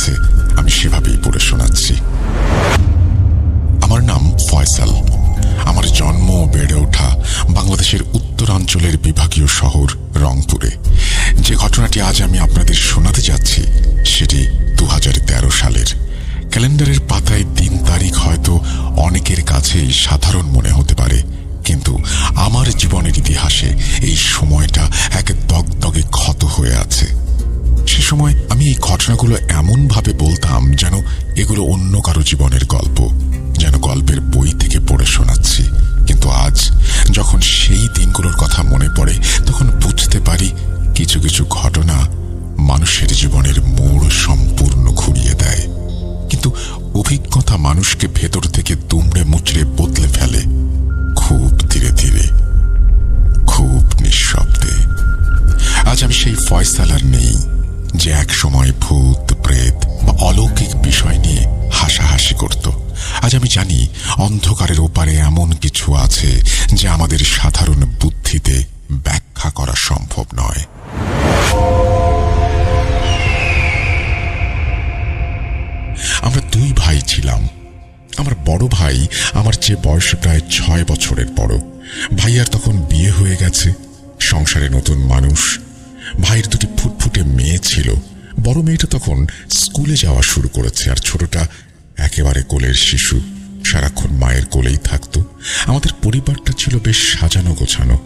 আছে আমি সেভাবেই পড়ে শোনাচ্ছি। আমার নাম ফয়সাল। আমার জন্ম ও বেড়ে ওঠা বাংলাদেশের উত্তরাঞ্চলের বিভাগীয় শহর রংপুরে। যে ঘটনাটি আজ আমি আপনাদের শোনাতে যাচ্ছি সেটি 2013 সালের। ক্যালেন্ডারের পাতায় দিন তারিখ হয়তো অনেকের কাছেই সাধারণ মনে হতে পারে, কিন্তু আমার জীবনের ইতিহাসে এই সময়টা এক দগদগে ক্ষত হয়ে আছে। সে সময় আমি এই ঘটনাগুলো এমনভাবে বলতাম যেন এগুলো অন্য কারো জীবনের গল্প, যেন গল্পের বই থেকে পড়ে শোনাচ্ছি। কিন্তু আজ যখন সেই দিনগুলোর কথা মনে পড়ে তখন বুঝতে পারি কিছু কিছু ঘটনা মানুষের জীবনের মোড় সম্পূর্ণ ঘুরিয়ে দেয়। কিন্তু অভিজ্ঞতা মানুষকে ভেতর থেকে দুমড়ে মুচড়ে বদলে ফেলে, খুব ধীরে ধীরে, খুব নিঃশব্দে। আজ আমি সেই ফয়সাল আর নেই যে এক সময় ভূত প্রেত বা অলৌকিক বিষয় নিয়ে হাসাহাসি করত। আজ আমি জানি অন্ধকারের ওপারে এমন কিছু আছে যা আমাদের সাধারণ বুদ্ধিতে ব্যাখ্যা করা সম্ভব নয়। আমরা দুই ভাই ছিলাম। আমার বড় ভাই আমার চেয়ে বয়সে প্রায় 6 বছরের বড়। ভাইয়ার তখন বিয়ে হয়ে গেছে, সংসারে নতুন মানুষ। ভাইয়ের দুটি ফুটফুটে মেয়ে ছিল। বড় মেয়েটা তখন স্কুলে যাওয়া শুরু করেছে, আর ছোটটা একেবারে কোলের শিশু, সারাক্ষণ মায়ের কোলেই থাকতো। আমাদের পরিবারটা ছিল বেশ সাজানো গোছানো।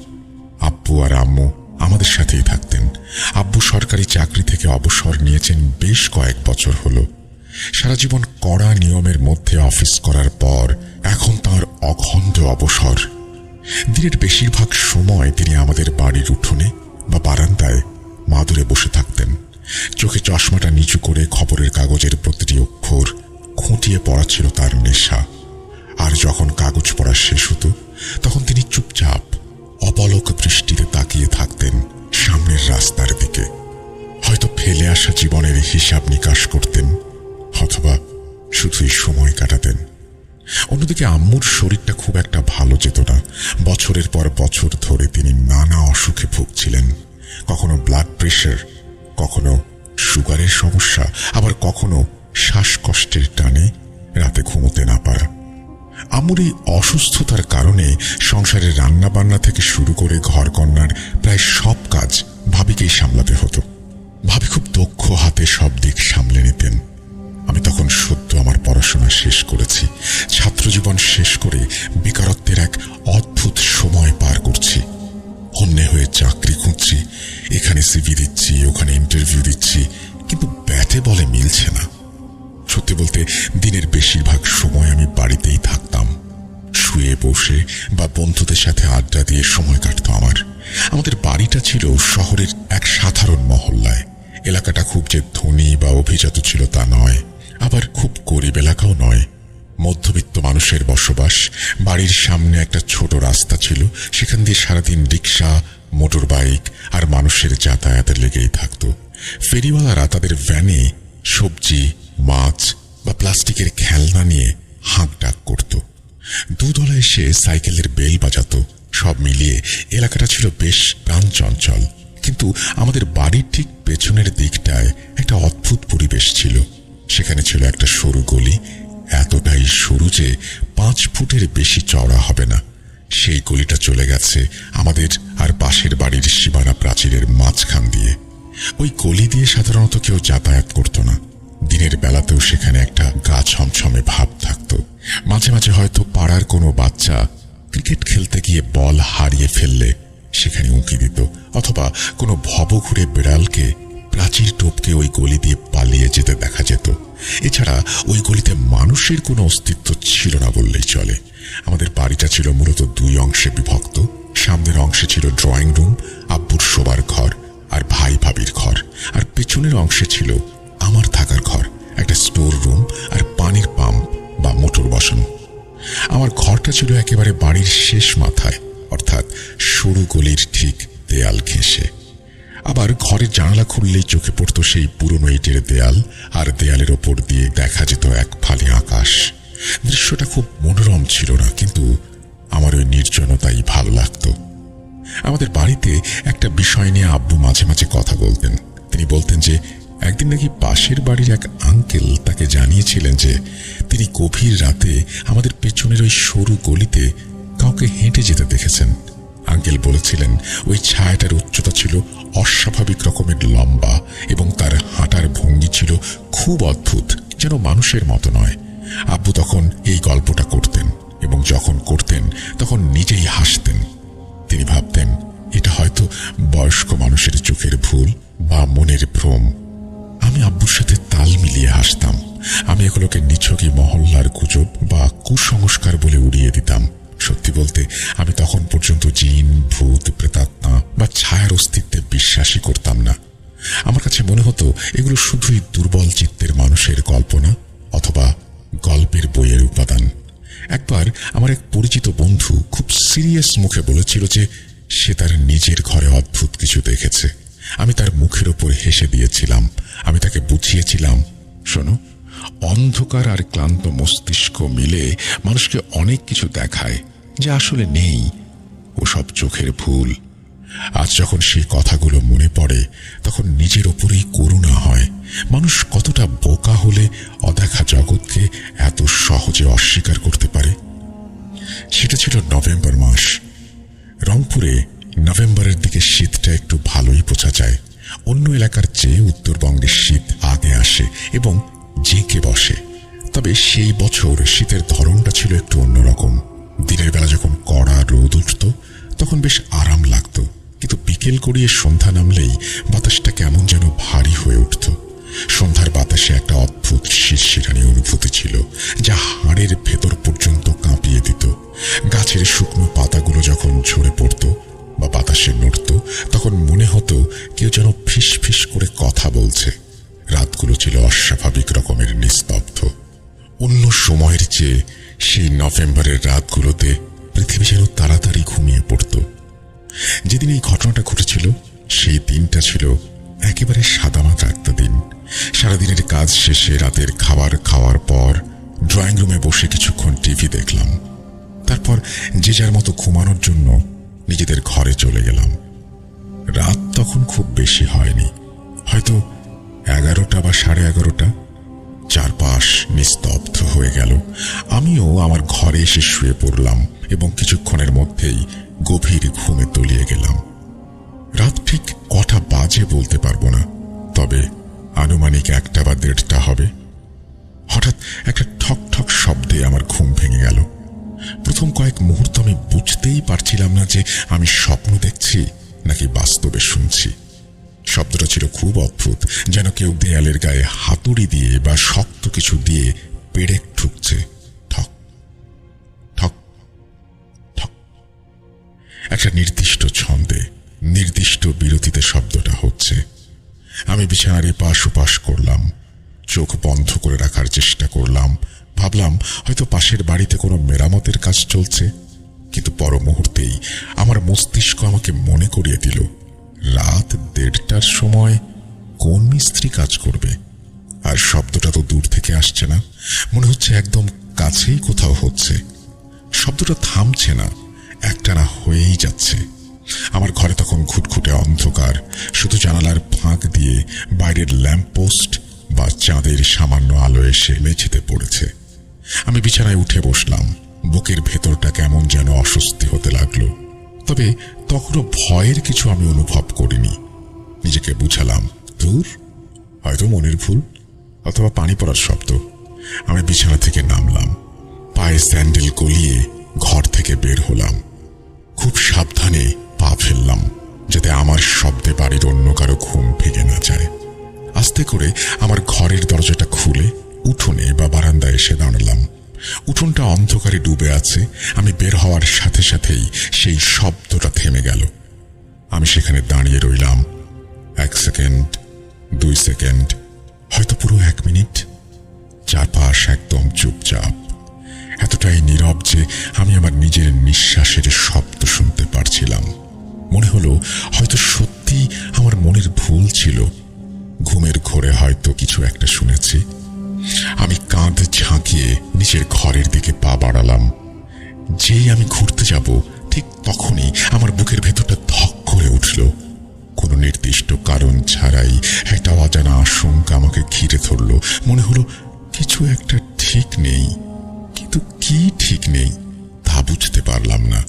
আব্বু আর আম্মু আমাদের সাথেই থাকতেন। আব্বু সরকারি চাকরি থেকে অবসর নিয়েছেন বেশ কয়েক বছর হলো। সারা জীবন কড়া নিয়মের মধ্যে অফিস করার পর এখন তার অখণ্ড অবসর। দিনের বেশিরভাগ সময় তিনি আমাদের বাড়ির উঠোনে বা বারান্দায় মাদুরে বসে থাকতেন। চোখে চশমাটা নিচু করে খবরের কাগজের প্রতিটি অক্ষর খুঁটিয়ে পড়া ছিল তার নেশা। আর যখন কাগজ পড়া শেষ হতো তখন তিনি চুপচাপ অপলক দৃষ্টিতে তাকিয়ে থাকতেন সামনের রাস্তার দিকে। হয়তো ফেলে আসা জীবনের হিসাব নিকাশ করতেন, অথবা শুধুই সময় কাটাতেন। অন্যদিকে আম্মুর শরীরটা খুব একটা ভালো যেত না। বছরের পর বছর ধরে তিনি নানা অসুখে ভুগছিলেন। কখনো ব্লাড প্রেশার, কখনো সুগারের সমস্যা, আবার কখনো শ্বাসকষ্টের টানে রাতে ঘুমোতে না পারা। আম্মুর এই অসুস্থতার কারণে সংসারের রান্না বান্না থেকে শুরু করে ঘরকন্নার প্রায় সব কাজ ভাবিকেই সামলাতে হতো। ভাবি খুব দক্ষ হাতে সব দিক সামলে নিতেন। আমি তখন সদ্য আমার পড়াশোনা শেষ করেছি। ছাত্রজীবন শেষ করে বেকারত্বের এক অদ্ভুত সময় পার করছি। অন্যে হয়ে চাকরি খুঁজছি, এখানে সিভি দিচ্ছি, ওখানে ইন্টারভিউ দিচ্ছি, কিন্তু ব্যাটে বলে মিলছে না। সত্যি বলতে দিনের বেশিরভাগ সময় আমি বাড়িতেই থাকতাম। শুয়ে বসে বা বন্ধুদের সাথে আড্ডা দিয়ে সময় কাটত আমার। আমাদের বাড়িটা ছিল শহরের এক সাধারণ মহল্লায়। এলাকাটা খুব যে ধনী বা অভিজাত ছিল তা নয়, আবার খুব গরিব এলাকাও নয়। মধ্যবিত্ত মানুষের বসবাস। বাড়ির সামনে একটা ছোট রাস্তা ছিল, সেখান দিয়ে সারাদিন রিক্সা, মোটর বাইক আর মানুষের যাতায়াত লেগেই থাকত। ফেরিওয়ালারা তাদের ভ্যানে সবজি, মাছ বা প্লাস্টিকের খেলনা নিয়ে হাঁক ডাক করত। দুধওয়ালা এসে সাইকেলের বেল বাজাত। সব মিলিয়ে এলাকাটা ছিল বেশ প্রাণচঞ্চল। কিন্তু আমাদের বাড়ির ঠিক পেছনের দিকটায় একটা অদ্ভুত পরিবেশ ছিল। সেখানে ছিল একটা সরু গলি, এতটাই সরু যে 5 ফুটের বেশি চওড়া হবে না। সেই গলিটা চলে গেছে আমাদের আর পাশের বাড়ির সীমানা প্রাচীরের মাঝখান দিয়ে। ওই গলি দিয়ে সাধারণত কেউ যাতায়াত করত না। দিনের বেলাতেও সেখানে একটা গা ছমছমে ভাব থাকত। মাঝে মাঝে হয়তো পাড়ার কোনো বাচ্চা ক্রিকেট খেলতে গিয়ে বল হারিয়ে ফেললে সেখানে উঁকি দিত, অথবা কোনো ভবঘুরে বিড়ালকে প্রাচীর টপকে ওই গলি দিয়ে পালিয়ে যেতে দেখা যেত। এছাড়া ওই গলিতে মানুষের কোনো অস্তিত্ব ছিল না বললেই চলে। আমাদের বাড়িটা ছিল মূলত 2 অংশে বিভক্ত। সামনের অংশে ছিল ড্রয়িং রুম, আব্বুর শোবার ঘর আর ভাই ভাবির ঘর, আর পেছনের অংশে ছিল আমার থাকার ঘর, একটা স্টোর রুম আর পানির পাম্প বা মোটর বসানো। আমার ঘরটা ছিল একেবারে বাড়ির শেষ মাথায়, অর্থাৎ সরু গলির ঠিক দেয়াল ঘেঁষে। আবার ঘরের জানালা খুললেই চোখে পড়ত সেই পুরনো ইটের দেয়াল, আর দেয়ালের ওপর দিয়ে দেখা যেত এক ফালি আকাশ। দৃশ্যটা খুব মনোরম ছিল না, কিন্তু আমার ওই নির্জনতাই ভালো লাগত। আমাদের বাড়িতে একটা বিষয় নিয়ে আব্বু মাঝে মাঝে কথা বলতেন। তিনি বলতেন যে একদিন নাকি পাশের বাড়ির এক আঙ্কেল তাকে জানিয়েছিলেন যে তিনি গভীর রাতে আমাদের পেছনের ওই সরু গলিতে কাউকে হেঁটে যেতে দেখেছেন। আঙ্কেল বলেছিলেন ওই ছায়াটার উচ্চতা ছিল অস্বাভাবিক রকমের লম্বা এবং তার হাঁটার ভঙ্গি ছিল খুব অদ্ভুত, যেন মানুষের মতো নয়। আব্বু তখন এই গল্পটা করতেন এবং যখন করতেন তখন নিজেই হাসতেন। তিনি ভাবতেন এটা হয়তো বয়স্ক মানুষের চোখের ভুল বা মনের ভ্রম। আমি আব্বুর সাথে তাল মিলিয়ে হাসতাম। আমি এগুলোকে নিছকই মহল্লার গুজব বা কুসংস্কার বলে উড়িয়ে দিতাম। সত্যি বলতে আমি তখন পর্যন্ত জিন, ভূত, প্রেতাত্মা বা ছায়ার অস্তিত্বে বিশ্বাসই করতাম না। আমার কাছে মনে হতো এগুলো শুধুই দুর্বল চিত্তের মানুষের কল্পনা অথবা গল্পের বইয়ের উপাদান। একবার আমার এক পরিচিত বন্ধু খুব সিরিয়াস মুখে বলেছিল যে সে তার নিজের ঘরে অদ্ভুত কিছু দেখেছে। আমি তার মুখের ওপর হেসে দিয়েছিলাম। আমি তাকে বুঝিয়েছিলাম, শোনো, অন্ধকার আর ক্লান্ত মস্তিষ্ক মিলে মানুষকে অনেক কিছু দেখায় যা আসলে নেই। ওসব চোখের ভুল। আজ যখন সেই কথাগুলো মনে পড়ে তখন নিজের ওপরেই করুণা হয়। মানুষ কতটা বোকা হলে অদেখা জগৎকে এত সহজে অস্বীকার করতে পারে। সেটা ছিল নভেম্বর মাস। রংপুরে নভেম্বরের দিকে শীতটা একটু ভালোই বোঝা যায়। অন্য এলাকার চেয়ে উত্তরবঙ্গের শীত আগে আসে এবং জেঁকে বসে। তবে সেই বছর শীতের ধরনটা ছিল একটু অন্যরকম। দিনের বেলা যখন কড়া রোদ উঠত তখন বেশ আরাম লাগত, কিন্তু বিকেল গড়িয়ে সন্ধ্যা নামলেই বাতাসটা কেমন যেন ভারী হয়ে উঠত। সন্ধ্যার বাতাসে একটা অদ্ভুত শিরশিরানি অনুভূতি ছিল যা হাড়ের ভেতর পর্যন্ত কাঁপিয়ে দিত। গাছের শুকনো পাতাগুলো যখন ঝরে পড়ত বা বাতাসে নড়ত তখন মনে হতো কেউ যেন ফিস ফিস করে কথা বলছে। রাতগুলো ছিল অস্বাভাবিক রকমের নিস্তব্ধ। অন্য সময়ের চেয়ে সেই নভেম্বরের রাতগুলোতে পৃথিবী যেন তাড়াতাড়ি ঘুমিয়ে পড়ত। যেদিন এই ঘটনাটা ঘটেছিল সেই দিনটা ছিল একেবারে সাদামাটা একটা দিন। সারাদিনের কাজ শেষে রাতের খাবার খাওয়ার পর ড্রয়িং রুমে বসে কিছুক্ষণ টিভি দেখলাম। তারপর যে যার মতো ঘুমানোর জন্য নিজেদের ঘরে চলে গেলাম। রাত তখন খুব বেশি হয়নি, হয়তো 11টা বা 11:30। চারপাশ নিস্তব্ধ হয়ে গেল। আমিও আমার ঘরে এসে শুয়ে পড়লাম এবং কিছুক্ষণের মধ্যেই গভীর ঘুমে তলিয়ে গেলাম। রাত ঠিক কটা বাজে বলতে পারবো না, তবে আনুমানিক 1টা বা 1:30 হবে। হঠাৎ একটা ঠক ঠক শব্দে আমার ঘুম ভেঙে গেল। প্রথম কয়েক মুহূর্ত আমি বুঝতেই পারছিলাম না যে আমি স্বপ্ন দেখছি নাকি বাস্তবে শুনছি। শব্দটা ছিল খুব অদ্ভুত, যেন কেউ দেয়ালের গায়ে হাতুড়ি দিয়ে বা শক্ত কিছু দিয়ে পেরেক ঠুকছে। ঠক ঠক ঠক। একটা নির্দিষ্ট ছন্দে, নির্দিষ্ট বিরতিতে শব্দটা হচ্ছে। আমি বিছানার এপাশ ওপাশ করলাম, চোখ বন্ধ করে রাখার চেষ্টা করলাম। ভাবলাম হয়তো পাশের বাড়িতে কোনো মেরামতের কাজ চলছে, কিন্তু পর মুহূর্তেই আমার মস্তিষ্ক আমাকে মনে করিয়ে দিল রাত 1:30টার সময় কোন মিস্ত্রি কাজ করবে। আর শব্দটা তো দূর থেকে আসছে না, মনে হচ্ছে একদম কাছেই কোথাও হচ্ছে। শব্দটা থামছে না, একটানা হয়েই যাচ্ছে। আমার ঘরে তখন ঘুটঘুটে অন্ধকার, শুধু জানালার ফাঁক দিয়ে বাইরের ল্যাম্পপোস্ট বা চাঁদের সামান্য আলো এসে মেঝেতে পড়েছে। আমি বিছানায় উঠে বসলাম। বুকের ভেতরটা কেমন যেন অস্বস্তি হতে লাগলো, তবে তখনও ভয়ের কিছু আমি অনুভব করিনি। নিজেকে বুঝালাম, দূর, হয়তো মনের ভুল অথবা পানি পড়ার শব্দ। আমি বিছানা থেকে নামলাম, পায়ে স্যান্ডেল গলিয়ে ঘর থেকে বের হলাম। খুব সাবধানে পা ফেললাম যাতে আমার শব্দে বাড়ির অন্য কারো ঘুম ভেঙে না যায়। আস্তে করে আমার ঘরের দরজাটা খুলে উঠোনে বা বারান্দায় এসে দাঁড়ালাম। উঠোনটা অন্ধকারে ডুবে আছে। আমি বের হওয়ার সাথে সাথেই সেই শব্দটা থেমে গেল। আমি সেখানে দাঁড়িয়ে রইলাম। 1 সেকেন্ড, 2 সেকেন্ড, হয়তো পুরো 1 মিনিট। চারপাশ একদম চুপচাপ, এতটাই নীরব যে আমি আমার নিজের নিঃশ্বাসের শব্দ শুনতে পারছিলাম। মনে হলো হয়তো সত্যি আমার মনের ভুল ছিল। ঘুমের ঘোরে হয়তো কিছু একটা শুনেছি। আমি কাঁধ ঝাঁকিয়ে নিজের ঘরের দিকে পা বাড়ালাম। যেই আমি ঘুরতে যাব ঠিক তখনই আমার বুকের ভেতরটা ধক করে উঠল। কোনো নির্দিষ্ট কারণ ছাড়াই একটা অজানা আশঙ্কা আমাকে ঘিরে ধরল। মনে হলো কিছু একটা ঠিক নেই, কিন্তু কি ঠিক নেই তা বুঝতে পারলাম না।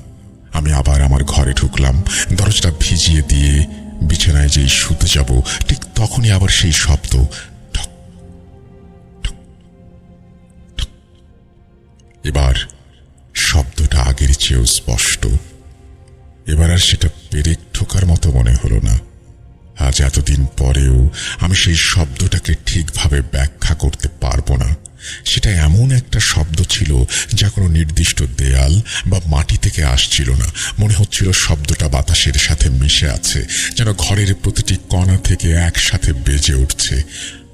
আমি আবার আমার ঘরে ঢুকলাম, দরজাটা ভিজিয়ে দিয়ে বিছানায় যেই শুতে যাব, ঠিক তখনই আবার সেই শব্দ। এবার শব্দটা আগের চেয়েও স্পষ্ট। এবার আর সেটা পেরেক ঠোকার মতো মনে হলো না। আজ এতদিন পরেও আমি সেই শব্দটাকে ঠিকভাবে ব্যাখ্যা করতে পারবো না। সেটা এমন একটা শব্দ ছিল যা কোনো নির্দিষ্ট দেয়াল বা মাটি থেকে আসছিল না। মনে হচ্ছিল শব্দটা বাতাসের সাথে মিশে আছে, যেন ঘরের প্রতিটি কণা থেকে একসাথে বেজে উঠছে।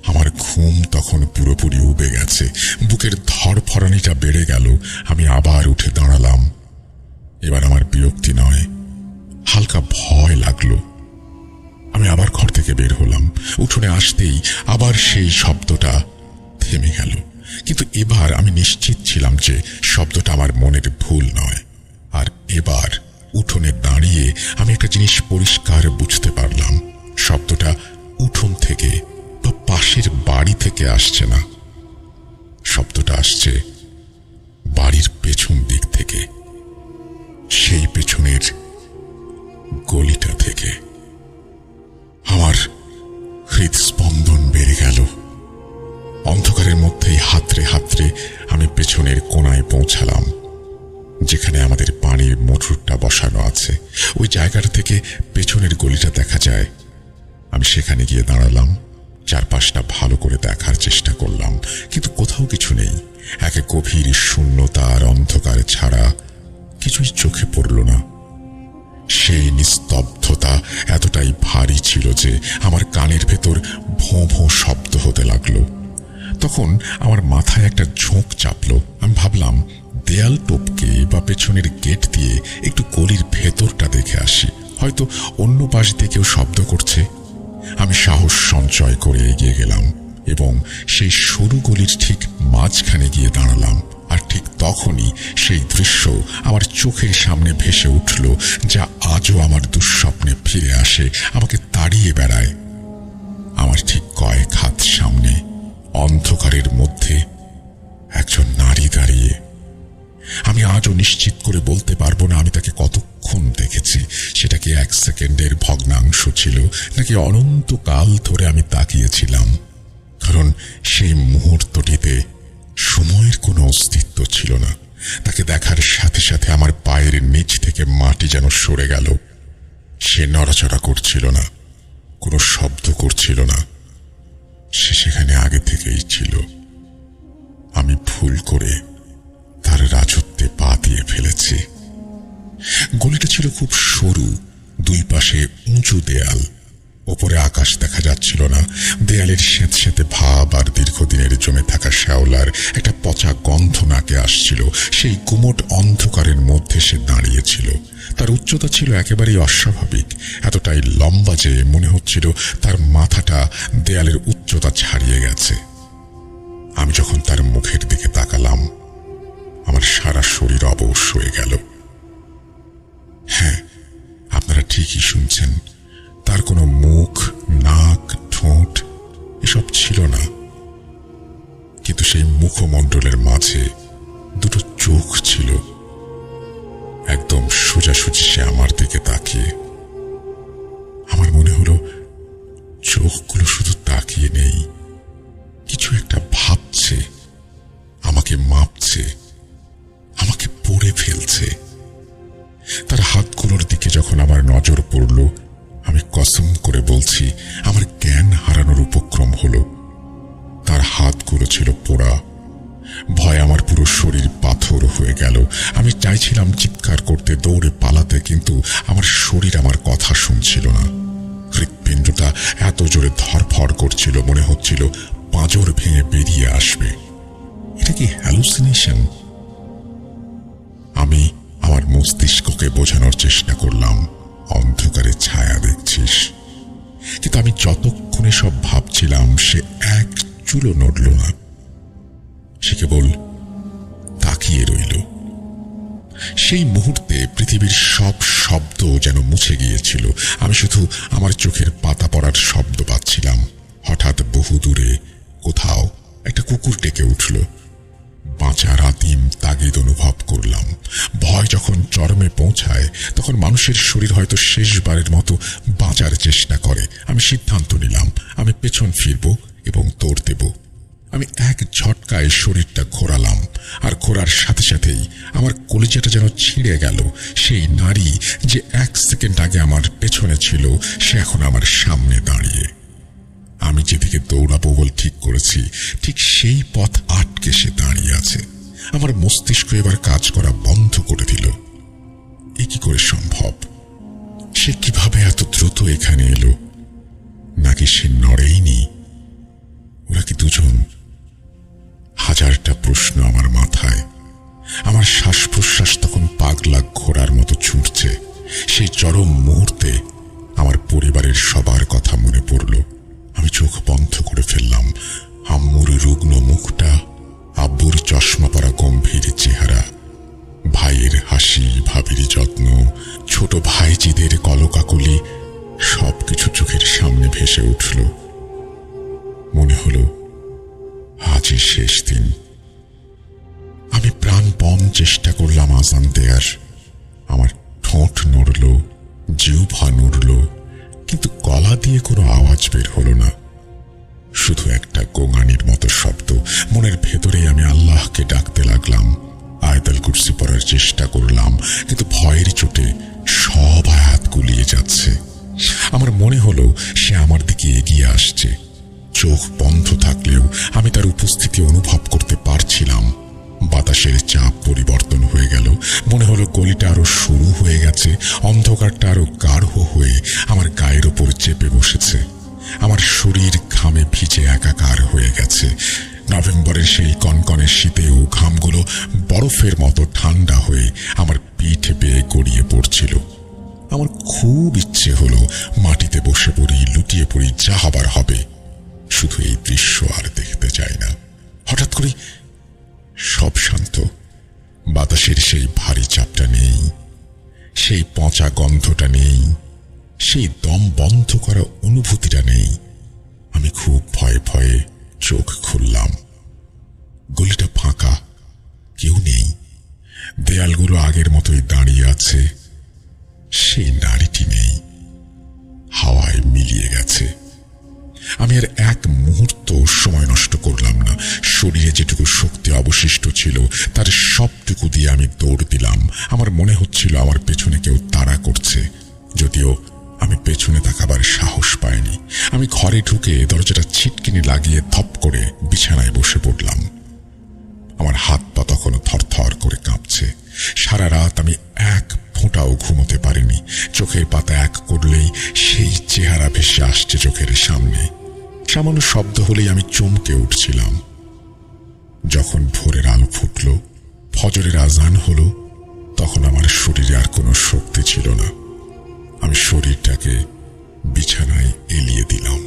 আমার ঘুম তখন পুরোপুরি উবে গেছে, বুকের ধড়ফড়ানিটা বেড়ে গেল। আমি আবার উঠে দাঁড়ালাম। এবার আমার বিরক্তি নয়, হালকা ভয় লাগলো। আমি আবার ঘর থেকে বের হলাম। উঠোনে আসতেই আবার সেই শব্দটা থেমে গেল, কিন্তু এবার আমি নিশ্চিত ছিলাম যে শব্দটা আমার মনের ভুল নয়। আর এবার উঠোনে দাঁড়িয়ে আমি একটা জিনিস পরিষ্কার বুঝতে পারলাম, শব্দটা উঠোন থেকে বা পাশের বাড়ি থেকে আসছে না। শব্দটা আসছে বাড়ির পেছন দিক থেকে, সেই পেছনের গলিটা থেকে। আমার হৃদস্পন্দন বেড়ে গেল। অন্ধকারের মধ্যেই হাতড়ে হাতড়ে আমি পেছনের কোণায় পৌঁছালাম, যেখানে আমাদের পানির মোটরটা বসানো আছে। ওই জায়গাটা থেকে পেছনের গলিটা দেখা যায়। আমি সেখানে গিয়ে দাঁড়ালাম, চারপাশটা ভালো করে দেখার চেষ্টা করলাম, কিন্তু কোথাও কিছু নেই। এক গভীর শূন্যতা আর অন্ধকার ছাড়া কিছুই চোখে পড়ল না। সেই নিস্তব্ধতা এতটাই ভারী ছিল যে আমার কানের ভেতর ভোঁ ভোঁ শব্দ হতে লাগলো। তখন আমার মাথায় একটা ঝোঁক চাপলো। আমি ভাবলাম দেয়াল টপকে বা পেছনের গেট দিয়ে একটু গলির ভেতরটা দেখে আসি, হয়তো অন্য পাশ দিয়ে কেউ শব্দ করছে। আমি সাহস সঞ্চয় করে এগিয়ে গেলাম এবং সেই সরু গলির ঠিক মাঝখানে গিয়ে দাঁড়ালাম। আর ঠিক তখনই সেই দৃশ্য আমার চোখের সামনে ভেসে উঠল, যা আজও আমার দুঃস্বপ্নে ফিরে আসে, আমাকে তাড়িয়ে বেড়ায়। আমার ঠিক কয়েক হাত সামনে অন্ধকারের মধ্যে একজন নারী দাঁড়িয়ে। আমি আজও নিশ্চিত করে বলতে পারবো না আমি তাকে কতক্ষণ দেখেছি। সেটা কি 1 সেকেন্ডের ভগ্নাংশ ছিল, নাকি অনন্তকাল ধরে আমি তাকিয়েছিলাম। কারণ সেই মুহূর্তটিতে সময়ের কোনো অস্তিত্ব ছিল না। তাকে দেখার সাথে সাথে আমার পায়ের নিচ থেকে মাটি যেন সরে গেল। সে নড়াচড়া করছিল না, কোনো শব্দ করছিল না। সে সেখানে আগে থেকেই ছিল। আমি ভুল করে তার রাজত্বে পা দিয়ে ফেলেছি। গলিটা ছিল খুব সরু, দুই পাশে উঁচু দেয়াল। ওপরে আকাশ দেখা যাচ্ছিল না। দেয়ালের স্যাঁতস্যাঁতে ভাব আর দীর্ঘদিনের জমে থাকা শ্যাওলার একটা পচা গন্ধ নাকে আসছিল। সেই গুমোট অন্ধকারের মধ্যে সে দাঁড়িয়েছিল। তার উচ্চতা ছিল একেবারেই অস্বাভাবিক, এতটাই লম্বা যে মনে হচ্ছিল তার মাথাটা দেয়ালের উচ্চতা ছাড়িয়ে গেছে। আমি যখন তার মুখের দিকে তাকালাম, আমার সারা শরীর অবশ হয়ে গেল। হ্যাঁ, আপনারা ঠিকই শুনছেন, তার কোনো মুখ, নাক, ঠোঁট এসব ছিল না, কিন্তু সেই মুখমণ্ডলের মাঝে দুটো চোখ ছিল। একদম সোজাসুজি সে আমার দিকে তাকিয়ে। আমার মনে হলো চোখগুলো শুধু তাকিয়ে নেই, কিছু একটা ভাবছে, আমাকে মাপছে, আমাকে পড়ে ফেলছে। তার হাতগুলোর দিকে যখন আমার নজর পড়ল, আমি কসম করে বলছি আমার জ্ঞান হারানোর উপক্রম হলো। তার হাতগুলো ছিল পোড়া। ভয় আমার পুরো শরীর পাথর হয়ে গেল। আমি চাইছিলাম চিৎকার করতে, দৌড়ে পালাতে, কিন্তু আমার শরীর আমার কথা শুনছিল না। হৃৎপিণ্ডটা এত জোরে ধড়ফড় করছিল, মনে হচ্ছিল পাঁজর ভেঙে বেরিয়ে আসবে। এটা কি হ্যালুসিনেশন? আমি আমার মস্তিষ্ককে বোঝানোর চেষ্টা করলাম, অন্ধকারে ছায়া দেখছিস। কিন্তু আমি যতক্ষণে সব ভাবছিলাম, সে এক চুলও নড়ল না। সে কেবল তাকিয়ে রইল। সেই মুহূর্তে পৃথিবীর সব শব্দ যেন মুছে গিয়েছিল। আমি শুধু আমার চোখের পাতা পড়ার শব্দ পাচ্ছিলাম। হঠাৎ বহু কুকুর ডেকে উঠল। বাঁচার আদিম তাগিদ অনুভব করলাম। ভয় যখন চরমে পৌঁছায় তখন মানুষের শরীর হয়তো শেষবারের মতো বাঁচার চেষ্টা করে। আমি সিদ্ধান্ত নিলাম আমি পেছন ফিরব এবং দৌড় দেব। আমি এক ঝটকায় শরীরটা ঘোরালাম, আর ঘোরার সাথে সাথেই আমার কলিজাটা যেন ছিঁড়ে গেল। সেই নারী যে 1 সেকেন্ড আগে আমার পেছনে ছিল, সে এখন আমার সামনে দাঁড়িয়ে। আমি যেদিকে দৌড়াবো বলে ঠিক করেছি, ঠিক সেই পথ আটকে সে দাঁড়িয়ে আছে। আমার মস্তিষ্ক এবার কাজ করা বন্ধ করে দিল। এ কি করে সম্ভব? সে কিভাবে এত দ্রুত এখানে এলো? নাকি সে নড়েইনি? ওরা কি দুজন? হাজারটা প্রশ্ন আমার মাথায়। আমার শ্বাস প্রশ্বাস তখন পাগলা ঘোড়ার মতো ছুটছে। সেই চরম মুহূর্তে আমার পরিবারের সবার কথা মনে পড়ল। আমি চোখ বন্ধ করে ফেললাম। আম্মুর রুগ্ন মুখটা, আব্বুর চশমা পরা গম্ভীর চেহারা, ভাইয়ের হাসি, ভাবির যত্ন, ছোট ভাইজিদের কলকাকলি, সবকিছু চোখের সামনে ভেসে উঠল। মনে হলো আজই শেষ দিন। আমি প্রাণপণ চেষ্টা করলাম আজান দেয়ার। আমার ঠোঁট নড়ল, জিহ্বা নড়ল, কিন্তু গলা দিয়ে কোনো আওয়াজ বের হলো না। শুধু একটা গোঙানির মতো শব্দ। মনের ভেতরে আমি আল্লাহকে ডাকতে লাগলাম। আয়াতুল কুরসি পড়ার চেষ্টা করলাম, কিন্তু ভয়ের চোটে সব আয়াত গুলিয়ে যাচ্ছে। আমার মনে হলো সে আমার দিকে এগিয়ে আসছে। চোখ বন্ধ থাকলেও আমি তার উপস্থিতি অনুভব করতে পারছিলাম। বাতাসের চাপ পরিবর্তন হয়ে গেল। মনে হলো গলিটা আরো শুরু হয়ে গেছে। অন্ধকারটা আরো গাঢ় হয়ে আমার গায়ের ওপর চেপে বসেছে। আমার শরীর ঘামে ভিজে একাকার হয়ে গেছে। নভেম্বরের সেই কনকনে শীতেও ঘামগুলো বরফের মতো ঠান্ডা হয়ে আমার পিঠ বেয়ে গড়িয়ে পড়ছিল। আমার খুব ইচ্ছে হলো মাটিতে বসে পড়ি, লুটিয়ে পড়ি, যা হবার হবে। শুধু এই দৃশ্য আর দেখতে চাই না। হঠাৎ করে সব শান্ত। বাতাসের সেই ভারী চাপটা নেই, সেই পচা গন্ধটা নেই, সেই দম বন্ধ করা অনুভূতিটা নেই। আমি খুব ভয়ে ভয়ে চোখ খুললাম। গলিটা ফাঁকা, কেউ নেই। দেয়ালগুলো আগের মতোই দাঁড়িয়ে আছে। সেই নারীটি নেই, হাওয়ায় মিলিয়ে গেছে। আমি আর এক মুহূর্ত সময় নষ্ট করলাম না। শরীরে যেটুকু শক্তি অবশিষ্ট ছিল তার সবটুকু দিয়ে আমি দৌড় দিলাম। আমার মনে হচ্ছিল আমার পেছনে কেউ তাড়া করছে, যদিও আমি পেছনে তাকাবার সাহস পাইনি। আমি ঘরে ঢুকে দরজাটা ছিটকিনি লাগিয়ে থপ করে বিছানায় বসে পড়লাম। আমার হাত পা তখনও থরথর করে কাঁপছে। সারা রাত আমি এক ফোঁটাও ঘুমোতে পারিনি। চোখের পাতা এক করলেই সেই চেহারা ভেসে আসছে চোখের সামনে। সামান্য শব্দ হলেই আমি চমকে উঠছিলাম। যখন ভোরের আলো ফুটল, ফজরের আজান হলো, তখন আমার শরীরে আর কোনো শক্তি ছিল না। আমি শরীরটাকে বিছানায় এলিয়ে দিলাম।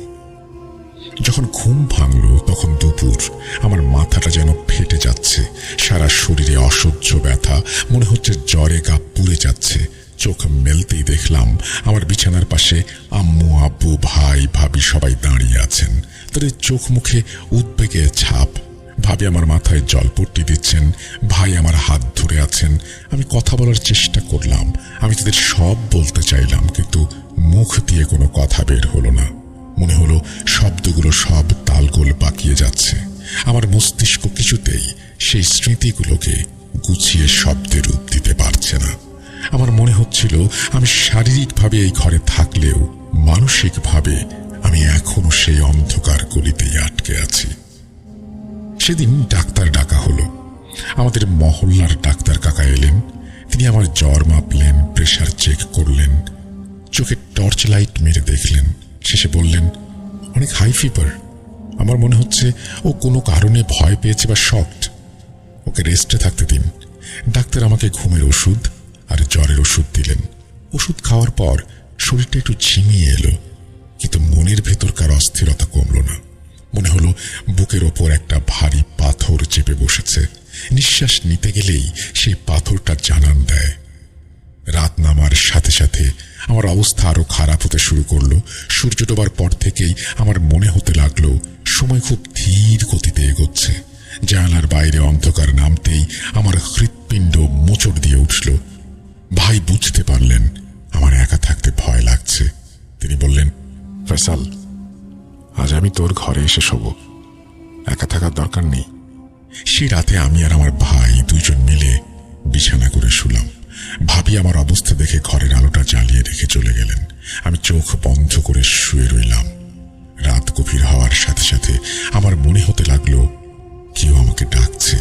যখন ঘুম ভাঙল তখন দুপুর। আমার মাথাটা যেন ফেটে যাচ্ছে, সারা শরীরে অসহ্য ব্যথা, মনে হচ্ছে জ্বরে গা পুড়ে যাচ্ছে। চোখ মেলতেই দেখলাম আমার বিছানার পাশে আম্মু, আব্বু, ভাই, ভাবি সবাই দাঁড়িয়ে আছেন। তাদের চোখ মুখে উদ্বেগের ছাপ। ভাবি আমার মাথায় জলপট্টি দিচ্ছেন, ভাই আমার হাত ধরে আছেন। আমি কথা বলার চেষ্টা করলাম, আমি তাদের সব বলতে চাইলাম, কিন্তু মুখ দিয়ে কোনো কথা বের হলো না। মনে হলো শব্দগুলো সব তালগোল পাকিয়ে যাচ্ছে। আমার মস্তিষ্ক কিছুতেই সেই স্মৃতিগুলোকে গুছিয়ে শব্দে রূপ দিতে পারছে না। আমার মনে হচ্ছিল আমি শারীরিকভাবে এই ঘরে থাকলেও মানসিকভাবে আমি এখনো সেই অন্ধকার গলিতেই আটকে আছি। সেদিন ডাক্তার ডাকা হলো। আমাদের মহল্লার ডাক্তার কাকা এলেন। তিনি আমার জ্বর মাপলেন, প্রেশার চেক করলেন, চোখে টর্চ লাইট মেরে দেখলেন। শেষে বললেন, অনেক হাই ফিভার। আমার মনে হচ্ছে ও কোনো কারণে ভয় পেয়েছে বা শকড। ওকে রেস্টে থাকতে দিন। ডাক্তার আমাকে ঘুমের ওষুধ আর জ্বরের ওষুধ দিলেন। ওষুধ খাওয়ার পর শরীরটা একটু ঝিমিয়ে এলো, কিন্তু মনের ভেতরকার অস্থিরতা কমল না। মনে হলো বুকের ওপর একটা ভারী পাথর চেপে বসেছে। নিঃশ্বাস নিতে গেলেই সেই পাথরটা জানান দেয়। রাত নামার সাথে সাথে আমার অবস্থা আরো খারাপ হতে শুরু করলো। সূর্য ডোবার পর থেকেই আমার মনে হতে লাগলো সময় খুব ধীর গতিতে এগোচ্ছে। জানালার বাইরে অন্ধকার নামতেই আমার হৃৎপিণ্ড মোচড় দিয়ে উঠল। ভাই বুঝতে পারলেন আমার একা থাকতে ভয় লাগছে। তিনি বললেন, ফয়সাল, আজ আমি তোর ঘরে এসে শোব, একা থাকার দরকার নেই। সেই রাতে আমি আর আমার ভাই দুইজন মিলে বিছানা করে শুলাম। ভাবি আমার অবস্থা দেখে ঘরের আলোটা জ্বালিয়ে রেখে চলে গেলেন। আমি চোখ বন্ধ করে শুয়ে রইলাম। রাত গভীর হওয়ার সাথে সাথে আমার মনে হতে লাগলো কেউ আমাকে ডাকছে।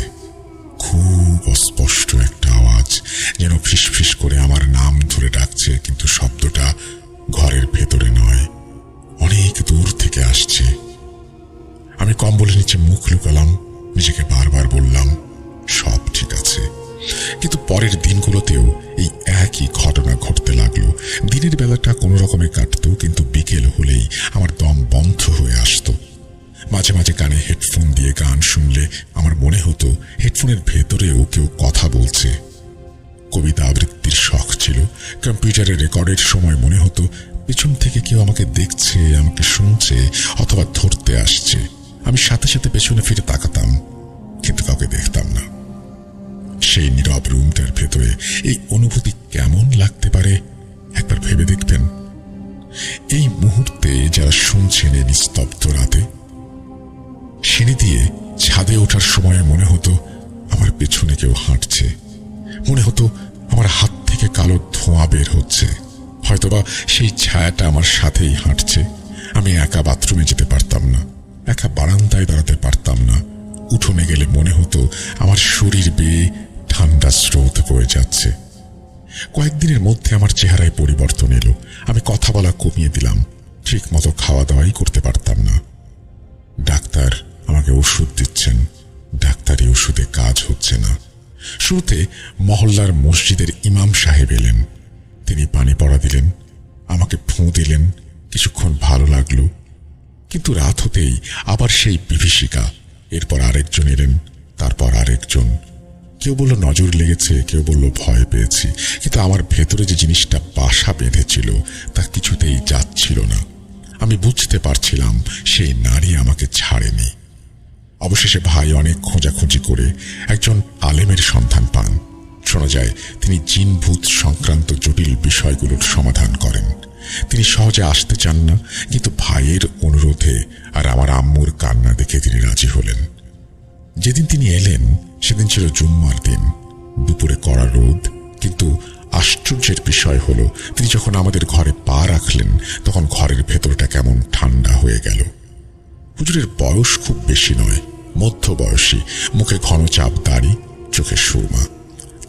খুব অস্পষ্ট একটা আওয়াজ, যেন ফিসফিস করে আমার নাম ধরে ডাকছে, কিন্তু শব্দটা ঘরের ভেতরে নয়, অনেক দূর থেকে আসছে। আমি কম্বলের নিচে মুখ লুকালাম, নিজেকে বারবার বললাম সব ঠিক আছে। কিন্তু পরের দিনগুলোতেও এই একই ঘটনা ঘটতে লাগলো। দিনের বেলাটা কোনো রকমে কাটত, কিন্তু বিকেল হলেই আমার দম বন্ধ হয়ে আসতো। মাঝে মাঝে কানে হেডফোন দিয়ে গান শুনলে আমার মনে হতো হেডফোনের ভেতরেও কেউ কথা বলছে। কবিতা আবৃত্তির শখ ছিল। কম্পিউটারে রেকর্ডের সময় মনে হতো পেছন থেকে কেউ আমাকে দেখছে, আমাকে শুনছে অথবা ধরতে আসছে। আমি সাথে সাথে পেছনে ফিরে তাকাতাম, কিন্তু কাউকে দেখতাম না। সেই নীরব রুমটার ভেতরে এই অনুভূতি কেমন লাগতে পারে একবার ভেবে দেখবেন। এই মুহূর্তে যারা শুনছেন এই নিস্তব্ধ রাতে, সিঁড়ি দিয়ে ছাদে ওঠার সময় মনে হতো আমার পেছনে কেউ হাঁটছে। মনে হতো আমার হাত থেকে কালো ধোঁয়া বের হচ্ছে, হয়তোবা সেই ছায়াটা আমার সাথেই হাঁটছে। আমি একা বাথরুমে যেতে পারতাম না, একা বারান্দায় দাঁড়াতে পারতাম না। উঠোনে গেলে মনে হতো আমার শরীর বেয়ে ঠান্ডা স্রোত বয়ে যাচ্ছে। কয়েকদিনের মধ্যে আমার চেহারায় পরিবর্তন এলো। আমি কথা বলা কমিয়ে দিলাম, ঠিক মতো খাওয়া দাওয়াই করতে পারতাম না। ডাক্তার আমাকে ওষুধ দিচ্ছেন, ডাক্তারি ওষুধে কাজ হচ্ছে না। শুরুতে মহল্লার মসজিদের ইমাম সাহেব এলেন, তিনি পানি পড়া দিলেন, আমাকে ফুঁ দিলেন। কিছুক্ষণ ভালো লাগলো, কিন্তু রাত হতেই আবার সেই বিভীষিকা। এরপর আরেকজন এলেন, তারপর আরেকজন। কেউ বলল নজর লেগেছে, কেউ বলল ভয় পেয়েছি, কিন্তু আমার ভেতরে যে জিনিসটা বাসা বেঁধেছিল তা কিছুতেই যাচ্ছিল না। আমি বুঝতে পারছিলাম সেই নারী আমাকে ছাড়েনি। অবশেষে ভাই অনেক খোঁজাখুঁজি করে একজন আলেমের সন্ধান পান। শোনা যায় তিনি জিন ভূত সংক্রান্ত জটিল বিষয়গুলোর সমাধান করেন। তিনি সহজে আসতে চান না, কিন্তু ভাইয়ের অনুরোধে আর আমার আম্মুর কান্না দেখে তিনি রাজি হলেন। যেদিন তিনি এলেন সেদিন ছিল জুম্মার দিন। দুপুরে কড়া রোদ, কিন্তু আশ্চর্যের বিষয় হলো তিনি যখন আমাদের ঘরে পা রাখলেন তখন ঘরের ভেতরটা কেমন ঠান্ডা হয়ে গেল। হুজুরের বয়স খুব বেশি নয়, মধ্যবয়সী, মুখে ঘন চাপ দাড়ি, চোখে সুরমা।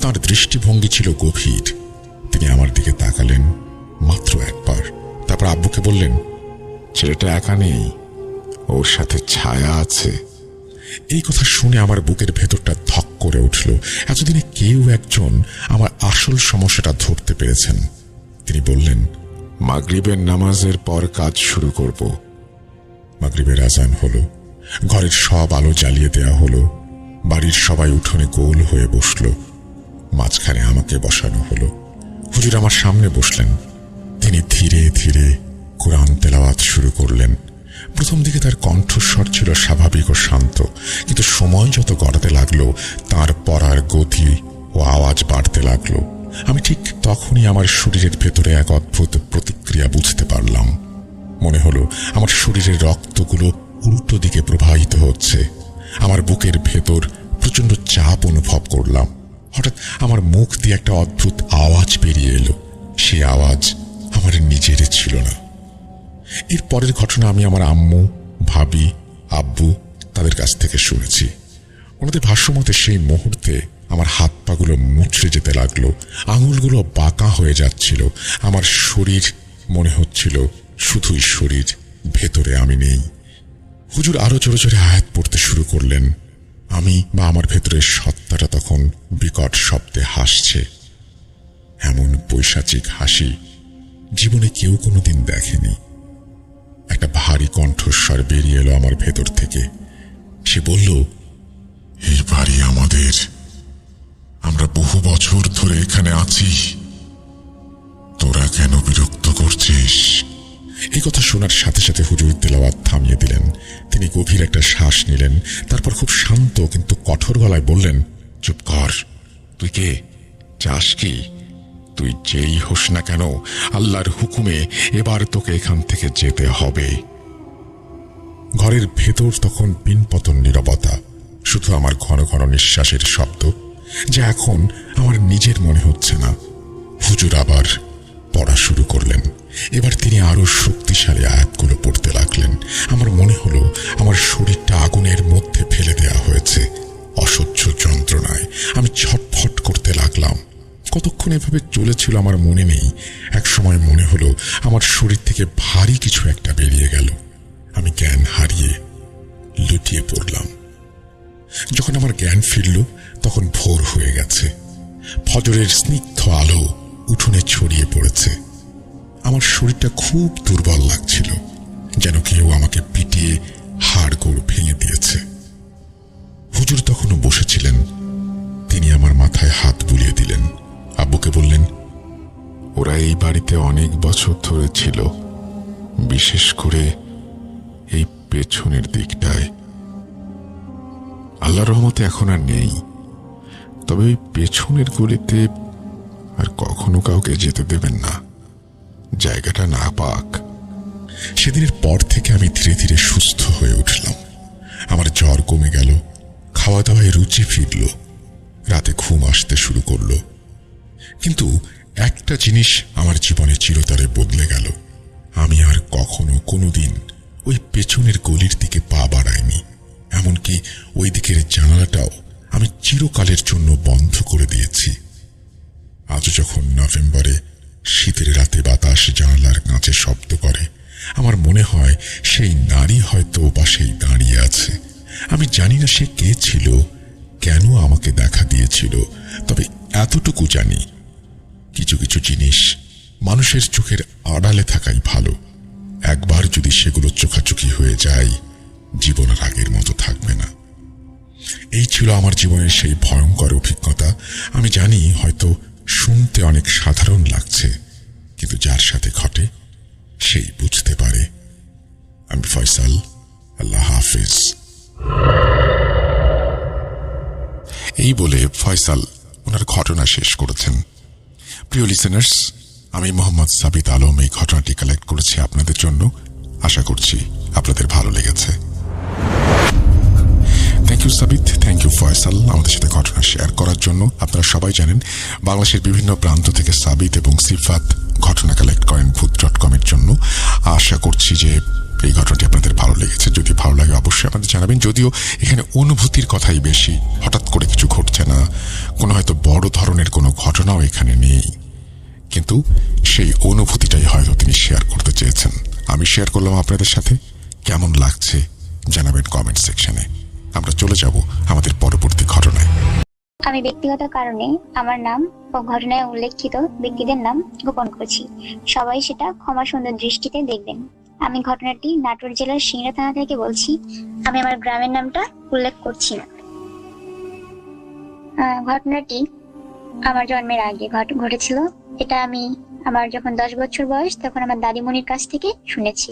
তাঁর দৃষ্টিভঙ্গি ছিল গভীর। তিনি আমার দিকে তাকালেন মাত্র একবার, তারপর আব্বুকে বললেন, ছেলেটা একা নেই, ওর সাথে ছায়া আছে। এই কথা শুনে আমার বুকের ভেতরটা ধক করে উঠল। এতদিনে কেউ একজন আমার আসল সমস্যাটা ধরতে পেরেছেন। তিনি বললেন, মাগরিবের নামাজের পর কাজ শুরু করব। মাগরিবের আজান হলো, ঘরের সব আলো জ্বালিয়ে দেয়া হলো। বাড়ির সবাই উঠোনে গোল হয়ে বসল, মাঝখানে আমাকে বসানো হলো। হুজুর আমার সামনে বসলেন। তিনি ধীরে ধীরে কোরআন তেলাওয়াত শুরু করলেন। প্রথম দিকে তার কণ্ঠস্বর ছিল স্বাভাবিক ও শান্ত, কিন্তু সময় যত গড়াতে লাগলো তার পড়ার গতি ও আওয়াজ বাড়তে লাগলো। আমি ঠিক তখনই আমার শরীরের ভেতরে এক অদ্ভুত প্রতিক্রিয়া বুঝতে পারলাম। মনে হলো আমার শরীরের রক্তগুলো উল্টো দিকে প্রবাহিত হচ্ছে। আমার বুকের ভেতর প্রচন্ড চাপ অনুভব করলাম। হঠাৎ আমার মুখ দিয়ে একটা অদ্ভুত আওয়াজ বেরিয়ে এলো। সেই আওয়াজ আমার নিজের ছিল না। এর পরের ঘটনা আমি আমার আম্মু, ভাবি, আব্বু তাদের কাছ থেকে শুনেছি। ওনাদের ভাষ্যমতে সেই মুহূর্তে আমার হাত পাগুলো মুচড়ে যেতে লাগলো, আঙুলগুলো বাঁকা হয়ে যাচ্ছিল। আমার শরীর মনে হচ্ছিল শুধুই শরীর, ভেতরে আমি নেই। হুজুর আরো জোরে জোরে আয়াত পড়তে শুরু করলেন। আমি বা আমার ভেতরের সত্তাটা তখন বিকট শব্দে হাসছে। এমন পৈশাচিক হাসি জীবনে কেউ কোনোদিন দেখেনি। একটা ভারী কণ্ঠস্বর বেরিয়ে এলো আমার ভেতর থেকে। সে বলল, এই বাড়ি আমাদের, আমরা বহু বছর ধরে এখানে আছি, তোরা কেন বিরক্ত করছিস? এই কথা শোনার সাথে সাথে হুজুর তেলাওয়াত থামিয়ে দিলেন। তিনি গভীর একটা শ্বাস নিলেন, তারপর খুব শান্ত কিন্তু কঠোর গলায় বললেন, চুপ কর। তুই কে? চাস কি? তুই যেই হোস না কেন, আল্লাহর হুকুমে এবার তোকে এখান থেকে যেতে হবে। ঘরের ভেতর তখন পিনপতন নীরবতা, শুধু আমার ঘন ঘন নিঃশ্বাসের শব্দ, যা এখন আমার নিজের মনে হচ্ছে না। হুজুর আবার পড়া শুরু করলেন। এবার তিনি আরো শক্তিশালী আয়াতগুলো পড়তে লাগলেন। আমার মনে হলো আমার শরীরটা আগুনের মধ্যে ফেলে দেয়া হয়েছে। অসহ্য যন্ত্রণায় আমি ছটফট করতে লাগলাম। কতক্ষণ এভাবে চলেছিল আমার মনে নেই। এক সময় মনে হলো আমার শরীর থেকে ভারী কিছু একটা বেরিয়ে গেল। আমি জ্ঞান হারিয়ে লুটিয়ে পড়লাম। যখন আমার জ্ঞান ফিরল তখন ভোর হয়ে গেছে। ফজরের স্নিগ্ধ আলো উঠোনে ছড়িয়ে পড়েছে। আমার শরীরটা খুব দুর্বল লাগছিল, যেন কেউ আমাকে পিটিয়ে হাড়গোড় ভেঙে দিয়েছে। হুজুর তখনও বসেছিলেন। তিনি আমার মাথায় হাত বুলিয়ে দিলেন। আব্বুকে বললেন, ওরা এই বাড়িতে অনেক বছর ধরে ছিল, বিশেষ করে এই পেছনের দিকটায়। আল্লাহর রহমতে এখন আর নেই, তবে ওই পেছনের গলিতে আর কখনো কাউকে যেতে দেবেন না, জায়গাটা না পাক। সেদিনের পর থেকে আমি ধীরে ধীরে সুস্থ হয়ে উঠলাম। আমার জ্বর কমে গেল, খাওয়া দাওয়ায় রুচি ফিরল, রাতে ঘুম আসতে শুরু করল। কিন্তু একটা জিনিস আমার জীবনে চিরতরে বদলে গেল। আমি আর কখনো কোনোদিন ওই পেছনের গলির দিকে পা বাড়াইনি। এমনকি ওই দিকের জানালাটাও আমি চিরকালের জন্য বন্ধ করে দিয়েছি। আজও যখন নভেম্বরে শীতের রাতে বাতাস জানালার কাঁচে শব্দ করে, আমার মনে হয় সেই নারী হয়তো পাশেই দাঁড়িয়ে আছে। আমি জানি না সে কে ছিল, কেন আমাকে দেখা দিয়েছিল, তবে এতটুকু জানি কিছু কিছু জিনিস মানুষের চোখের আড়ালে থাকাই ভালো। একবার যদি সেগুলো চোখাচোখি হয়ে যায়, জীবন আর আগের মতো থাকবে না। এই ছিল আমার জীবনের সেই ভয়ঙ্কর অভিজ্ঞতা। আমি জানি হয়তো শুনতে অনেক সাধারণ লাগছে, কিন্তু যার সাথে ঘটে সেই বুঝতে পারে। আমি ফয়সাল, আল্লাহ হাফিজ। এই বলে ফয়সাল ওনার ঘটনা শেষ করেছেন। প্রিয় লিসেনার্স, আমি মোহাম্মদ সাবিত আলম এই ঘটনাটি কালেক্ট করেছি আপনাদের জন্য। আশা করছি আপনাদের ভালো লেগেছে। Thank you Sabit, thank you Faisal আমাদের সাথে ঘটনা শেয়ার করার জন্য। আপনারা সবাই জানেন বাংলাদেশের বিভিন্ন প্রান্ত থেকে সাবিত এবং সিফাত ঘটনা কালেক্ট করেন ভূত.com এর জন্য। আশা করছি যে এই ঘটনাটি আপনাদের ভালো লেগেছে। যদি ভালো লাগে অবশ্যই আমাদের জানাবেন। যদিও এখানে অনুভূতির কথাই বেশি, হঠাৎ করে কিছু ঘটছে না, কোনো হয়তো বড় ধরনের কোনো ঘটনাও এখানে নেই, কিন্তু সেই অনুভূতিটাই হয়তো তিনি শেয়ার করতে চেয়েছেন। আমি শেয়ার করলাম আপনাদের সাথে। কেমন লাগছে জানাবেন কমেন্ট সেকশনে। আমরা চলে যাব আমাদের পরবর্তী ঘটনায়। আমি ব্যক্তিগত কারণে আমার নাম ও ঘটনায় উল্লেখিত ব্যক্তিদের নাম গোপন করছি। সবাই সেটা ক্ষমা সুন্দর দৃষ্টিতে দেখবেন। আমি ঘটনাটি নাটোর জেলার সিংড়া থানা থেকে বলছি। আমি আমার গ্রামের নামটা উল্লেখ করছি না। ঘটনাটি আমার জন্মের আগে ঘটেছিল। এটা আমি আমার যখন 10 বছর বয়স, তখন আমার দাদিমণির কাছ থেকে শুনেছি।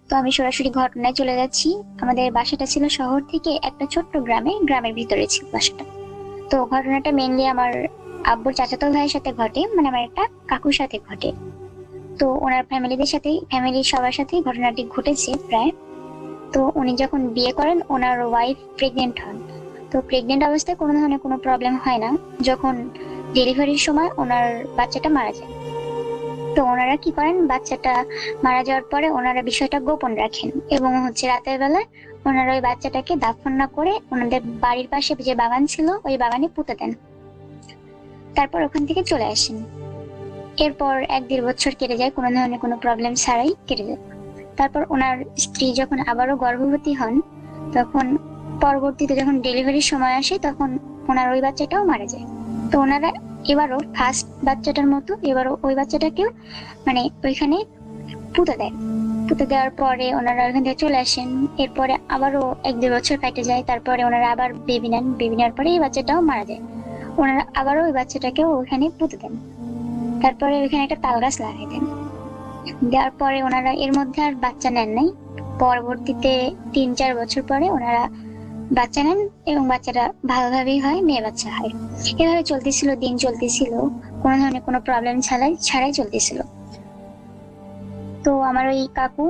তো আমি সরাসরি ঘটনায় চলে যাচ্ছি। আমাদের বাসাটা ছিল শহর থেকে একটা ছোট্ট গ্রামের ভিতরে ছিল বাসাটা। তো ঘটনাটা মেইনলি আমার আব্বুর চাচাতো ভাইয়ের সাথে ঘটে, মানে আমার একটা কাকুর সাথে ঘটে। তো ওনার ফ্যামিলির সবার সাথেই ঘটনাটি ঘটেছে প্রায়। তো উনি যখন বিয়ে করেন, ওনার ওয়াইফ প্রেগনেন্ট হন। তো প্রেগনেন্ট অবস্থায় কোনো ধরনের কোনো প্রবলেম হয় না। যখন ডেলিভারির সময় ওনার বাচ্চাটা মারা যায়। তো ওনারা কি করেন, বাচ্চাটা মারা যাওয়ার পরে ওনারা বিষয়টা গোপন রাখেন এবং রাতের বেলায় ওনারা ওই বাচ্চাটাকে দাফন না করে ওনাদের বাড়ির পাশে যে বাগান ছিল ওই বাগানে পুঁতে দেন। তারপর ওখান থেকে চলে আসেন। এরপর 1-1.5 বছর কেটে যায়, কোনো ধরনের কোনো প্রবলেম ছাড়াই কেটে যায়। তারপর ওনার স্ত্রী যখন আবারও গর্ভবতী হন, তখন পরবর্তীতে যখন ডেলিভারির সময় আসে, তখন ওনার ওই বাচ্চাটাও মারা যায়। তো ওনারা এবারও ফার্স্ট বাচ্চাটার মতো এবারও ওই বাচ্চাটাকেও মানে ওইখানে পুঁতে দেয়। পুঁতে দেওয়ার পরে ওনারা ওইখান থেকে চলে আসেন। এরপরে আবারও 1-2 বছর কেটে যায়। তারপরে ওনারা আবার বেবি নেন। বেবি নেওয়ার পরে এই বাচ্চাটাও মারা যায়। ওনারা আবারও ওই বাচ্চাটাকেও ওইখানে পুঁতে দেন। তারপরে ওইখানে একটা তাল গাছ লাগাই দেন। দেওয়ার পরে ওনারা এর মধ্যে আর বাচ্চা নেন নাই। পরবর্তীতে 3-4 বছর পরে ওনারা বাচ্চা নেন এবং বাচ্চাটা ভালোভাবেই হয়, মেয়ে বাচ্চা হয়। এভাবে চলতেছিল, দিন চলতেছিল, কোনো ধরনের কোনো প্রবলেম ছাড়াই চলতেছিল। তো আমার ওই কাকু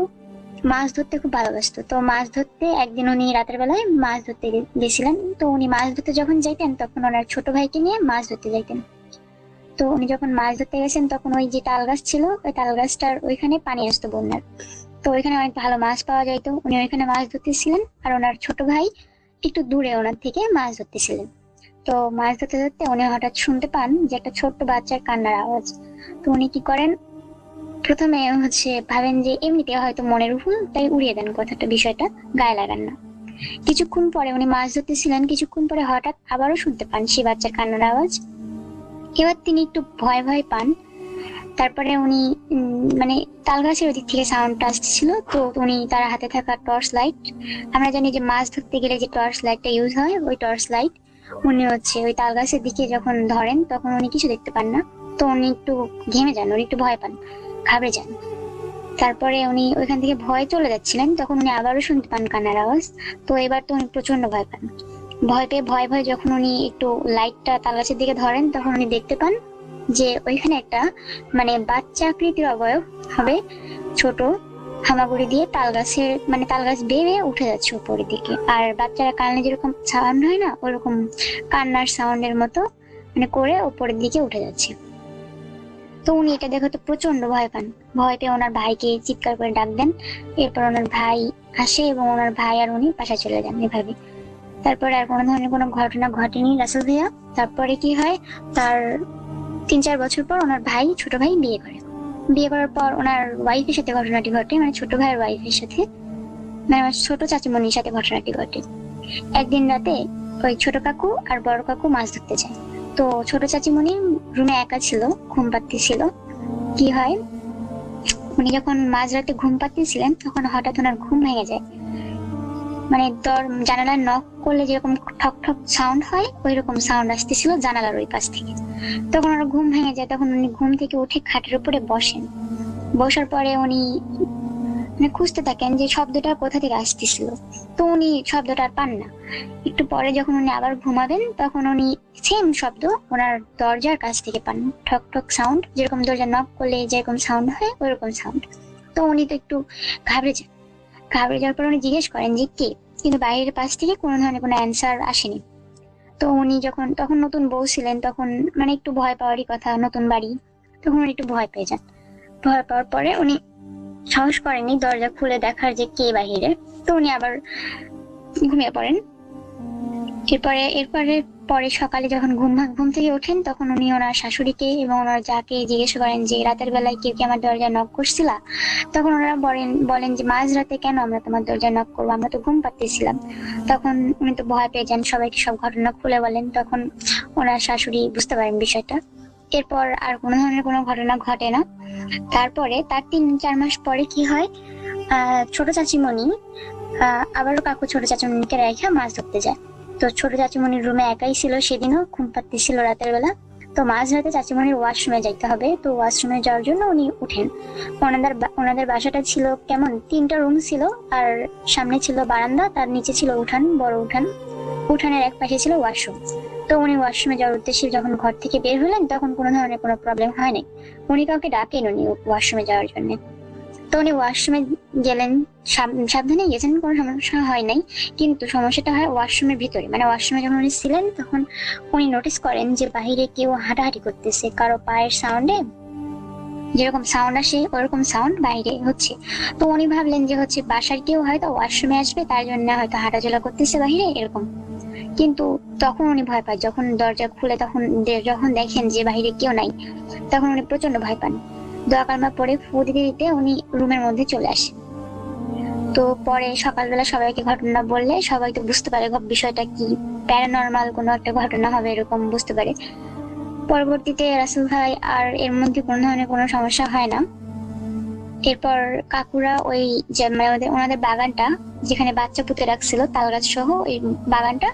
মাছ ধরতে খুব ভালোবাসতো। তো মাছ ধরতে একদিন উনি রাতের বেলায় মাছ ধরতে গেছিলেন। তো উনি মাছ ধরতে যখন যাইতেন তখন ওনার ছোট ভাইকে নিয়ে মাছ ধরতে যাইতেন। তো উনি যখন মাছ ধরতে গেছেন তখন ওই যে তাল গাছ ছিল, ওই তাল গাছটার ওইখানে পানি আসতো বন্যার। তো ওইখানে অনেক ভালো মাছ পাওয়া যাইতো। উনি ওইখানে মাছ ধরতেছিলেন আর ওনার ছোট ভাই একটু দূরে ওনার থেকে মাছ ধরতেছিলেন। তো মাছ ধরতে ধরতে উনি হঠাৎ শুনতে পান যে একটা ছোট্ট বাচ্চার কান্নার আওয়াজ। তো উনি কি করেন, প্রথমে ভাবেন যে এমনিতে হয়তো মনের ভুল, তাই উড়িয়ে দেন বিষয়টা, গায়ে লাগান না। কিছুক্ষণ পরে উনি মাছ ধরতেছিলেন, কিছুক্ষণ পরে হঠাৎ আবারও শুনতে পান সেই বাচ্চার কান্নার আওয়াজ। এবার তিনি একটু ভয় ভয় পান। তারপরে উনি মানে তাল গাছের ওদিক থেকে সাউন্ডটা আসতেছিল। তো উনি তার হাতে থাকা টর্চ লাইট, আমরা জানি যে মাছ ধরতে গেলে যে টর্চ লাইটটা ইউজ হয়, ওই টর্চ লাইট উনি ওই তাল গাছের দিকে যখন ধরেন তখন উনি কিছু দেখতে পান না। তো উনি একটু ঘেমে যান, উনি একটু ভয় পান, ঘাবড়ে যান। তারপরে উনি ওইখান থেকে ভয় চলে যাচ্ছিলেন, তখন উনি আবারও শুনতে পান কান্নার আওয়াজ। তো এবার তো উনি প্রচন্ড ভয় পান। ভয় পেয়ে ভয় ভয় যখন উনি একটু লাইটটা তাল গাছের দিকে ধরেন তখন উনি দেখতে পান যে ওইখানে একটা মানে বাচ্চা আকৃতির অবয়ব হবে, ছোট হামাগুড়ি দিয়ে তাল গাছ বেয়ে উঠে যাচ্ছে উপরের দিকে। আর বাচ্চারা কান্না যেরকম সাউন্ড হয় না, ওরকম কান্নার সাউন্ডের মতো করে উপরের দিকে উঠে যাচ্ছে। তো উনি এটা দেখে তো প্রচন্ড ভয় পান। ভয় পেয়ে ওনার ভাইকে চিৎকার করে ডাক দেন। এরপর ওনার ভাই আসে এবং ওনার ভাই আর উনি বাসায় চলে যান এভাবে। তারপরে আর কোনো ধরনের কোনো ঘটনা ঘটেনি রাসেল ভাইয়া। তারপরে কি হয়, তার 3-4 বছর পর ওনার ছোট ভাই বিয়ে করে। বিয়ে করার পর ওনার ওয়াইফের সাথে ঘটনাটি ঘটে, মানে ছোট ভাইয়ের ওয়াইফের সাথে, মানে আমার ছোট চাচিমণির সাথে ঘটনাটি ঘটে। একদিন রাতে ওই ছোট কাকু আর বড় কাকু মাছ ধরতে যায়। তো ছোট চাচিমণি রুমে একা ছিল, ঘুম পাচ্ছিল। কি হয়, উনি যখন মাঝরাতে ঘুম পাচ্ছিলেন তখন হঠাৎ ওনার ঘুম ভেঙে যায়। মানে জানালার নক করলে যেরকম ঠক ঠক সাউন্ড হয়, ওই রকম সাউন্ড আসতেছিল জানালার ওই পাশ থেকে। তখন ওনার ঘুম ভেঙে যায়। তখন উনি ঘুম থেকে উঠে খাটের উপরে বসেন। বসার পরে উনি খুঁজতে থাকেন যে শব্দটা কোথা থেকে আসতেছিল। তো উনি শব্দটা আর পান না। একটু পরে যখন উনি আবার ঘুমাবেন তখন উনি সেম শব্দ ওনার দরজার কাছ থেকে পান, ঠক ঠক সাউন্ড, যেরকম দরজা নক করলে যেরকম সাউন্ড হয় ওইরকম সাউন্ড। তো উনি তো একটু ঘাবড়ে যান। ঘাবড়ে যাওয়ার পর উনি জিজ্ঞেস করেন যে কে, কিন্তু বাইরের পাশ থেকে কোনো ধরনের কোনো অ্যান্সার আসেনি। তো উনি তখন নতুন বউ ছিলেন, তখন একটু ভয় পাওয়ারই কথা, নতুন বাড়ি, তখন উনি একটু ভয় পেয়ে যান। ভয় পাওয়ার পরে উনি সাহস করেননি দরজা খুলে দেখার যে কে বাহিরে। তো উনি আবার ঘুমিয়ে পড়েন। এরপরে সকালে যখন ঘুম থেকে ওঠেন তখন উনি ওনার শাশুড়িকে এবং ওনার যাকে জিজ্ঞেস করেন যে রাতের বেলায় কেউ কি আমার দরজা নক করছিল। তখন ওনারা বলেন যে মাঝরাতে কেন আমরা তোমার দরজা নক করবো, আমরা তো ঘুম পাচ্ছিলাম। তখন উনি তো ভয় পেয়ে যান, সবাইকে সব ঘটনা খুলে বলেন। তখন ওনার শাশুড়ি বুঝতে পারেন বিষয়টা। এরপর আর কোনো ধরনের কোনো ঘটনা ঘটে না। তারপরে তার 3-4 মাস পরে কি হয়, ছোট চাচিমণি আবারও কাকু ছোট চাচিমণিকে রেখে মাছ ধরতে যায়। তো ছোট চাচিমণির রুমে একাই ছিল, সেদিনও ঘুম পাচ্ছিল রাতের বেলা। তো মাঝরাতে চাচিমণির ওয়াশরুমে যাইতে হবে। তো ওয়াশরুমে যাওয়ার জন্য উনি উঠেন। ওনাদের বাসাটা ছিল কেমন, 3টা রুম ছিল, আর সামনে ছিল বারান্দা, তার নিচে ছিল উঠান, বড় উঠান। উঠানের এক পাশে ছিল ওয়াশরুম। তো উনি ওয়াশরুমে যাওয়ার উদ্দেশ্যে যখন ঘর থেকে বের হলেন তখন কোনো ধরনের কোনো প্রবলেম হয় নাই। উনি কাউকে ডাকেন উনি ওয়াশরুমে যাওয়ার জন্য। তো উনি ওয়াশরুমে গেলেন, সাবধানে গেছেন, কোনো সমস্যা হয় নাই। কিন্তু সমস্যাটা হয় ওয়াশরুমের ভিতরে। মানে ওয়াশরুমে যখন উনি ছিলেন তখন উনি নোটিস করেন যে বাহিরে কেউ হাঁটাহাঁটি করতেছে, কারো পায়ের সাউন্ডে যেরকম সাউন্ড আসে ওরকম সাউন্ড বাইরে হচ্ছে। তো উনি ভাবলেন যে বাসার কেউ হয়তো ওয়াশরুমে আসবে, তার জন্য হয়তো হাঁটাচলা করতেছে বাহিরে এরকম। কিন্তু তখন উনি ভয় পায়, যখন দরজা খুলে যখন দেখেন যে বাহিরে কেউ নাই, তখন উনি প্রচন্ড ভয় পান। দোয়া কালমা পরে ফু দিতে দিতে উনি রুমের মধ্যে চলে আসেন। তো পরে সকালবেলা সবাইকে ঘটনা বললে সবাই তো বুঝতে পারে বিষয়টা কি, প্যারানর্মাল কোনো একটা ঘটনা হবে এরকম বুঝতে পারে। পরবর্তীতে রাসেল ভাই আর এর মধ্যে কোনো ধরনের কোনো সমস্যা হয় না। এরপর কাকুরা ওই যে ওনাদের বাগানটা যেখানে বাচ্চা পুঁতে রাখছিল তাল গাছ সহ, ওই বাগানটা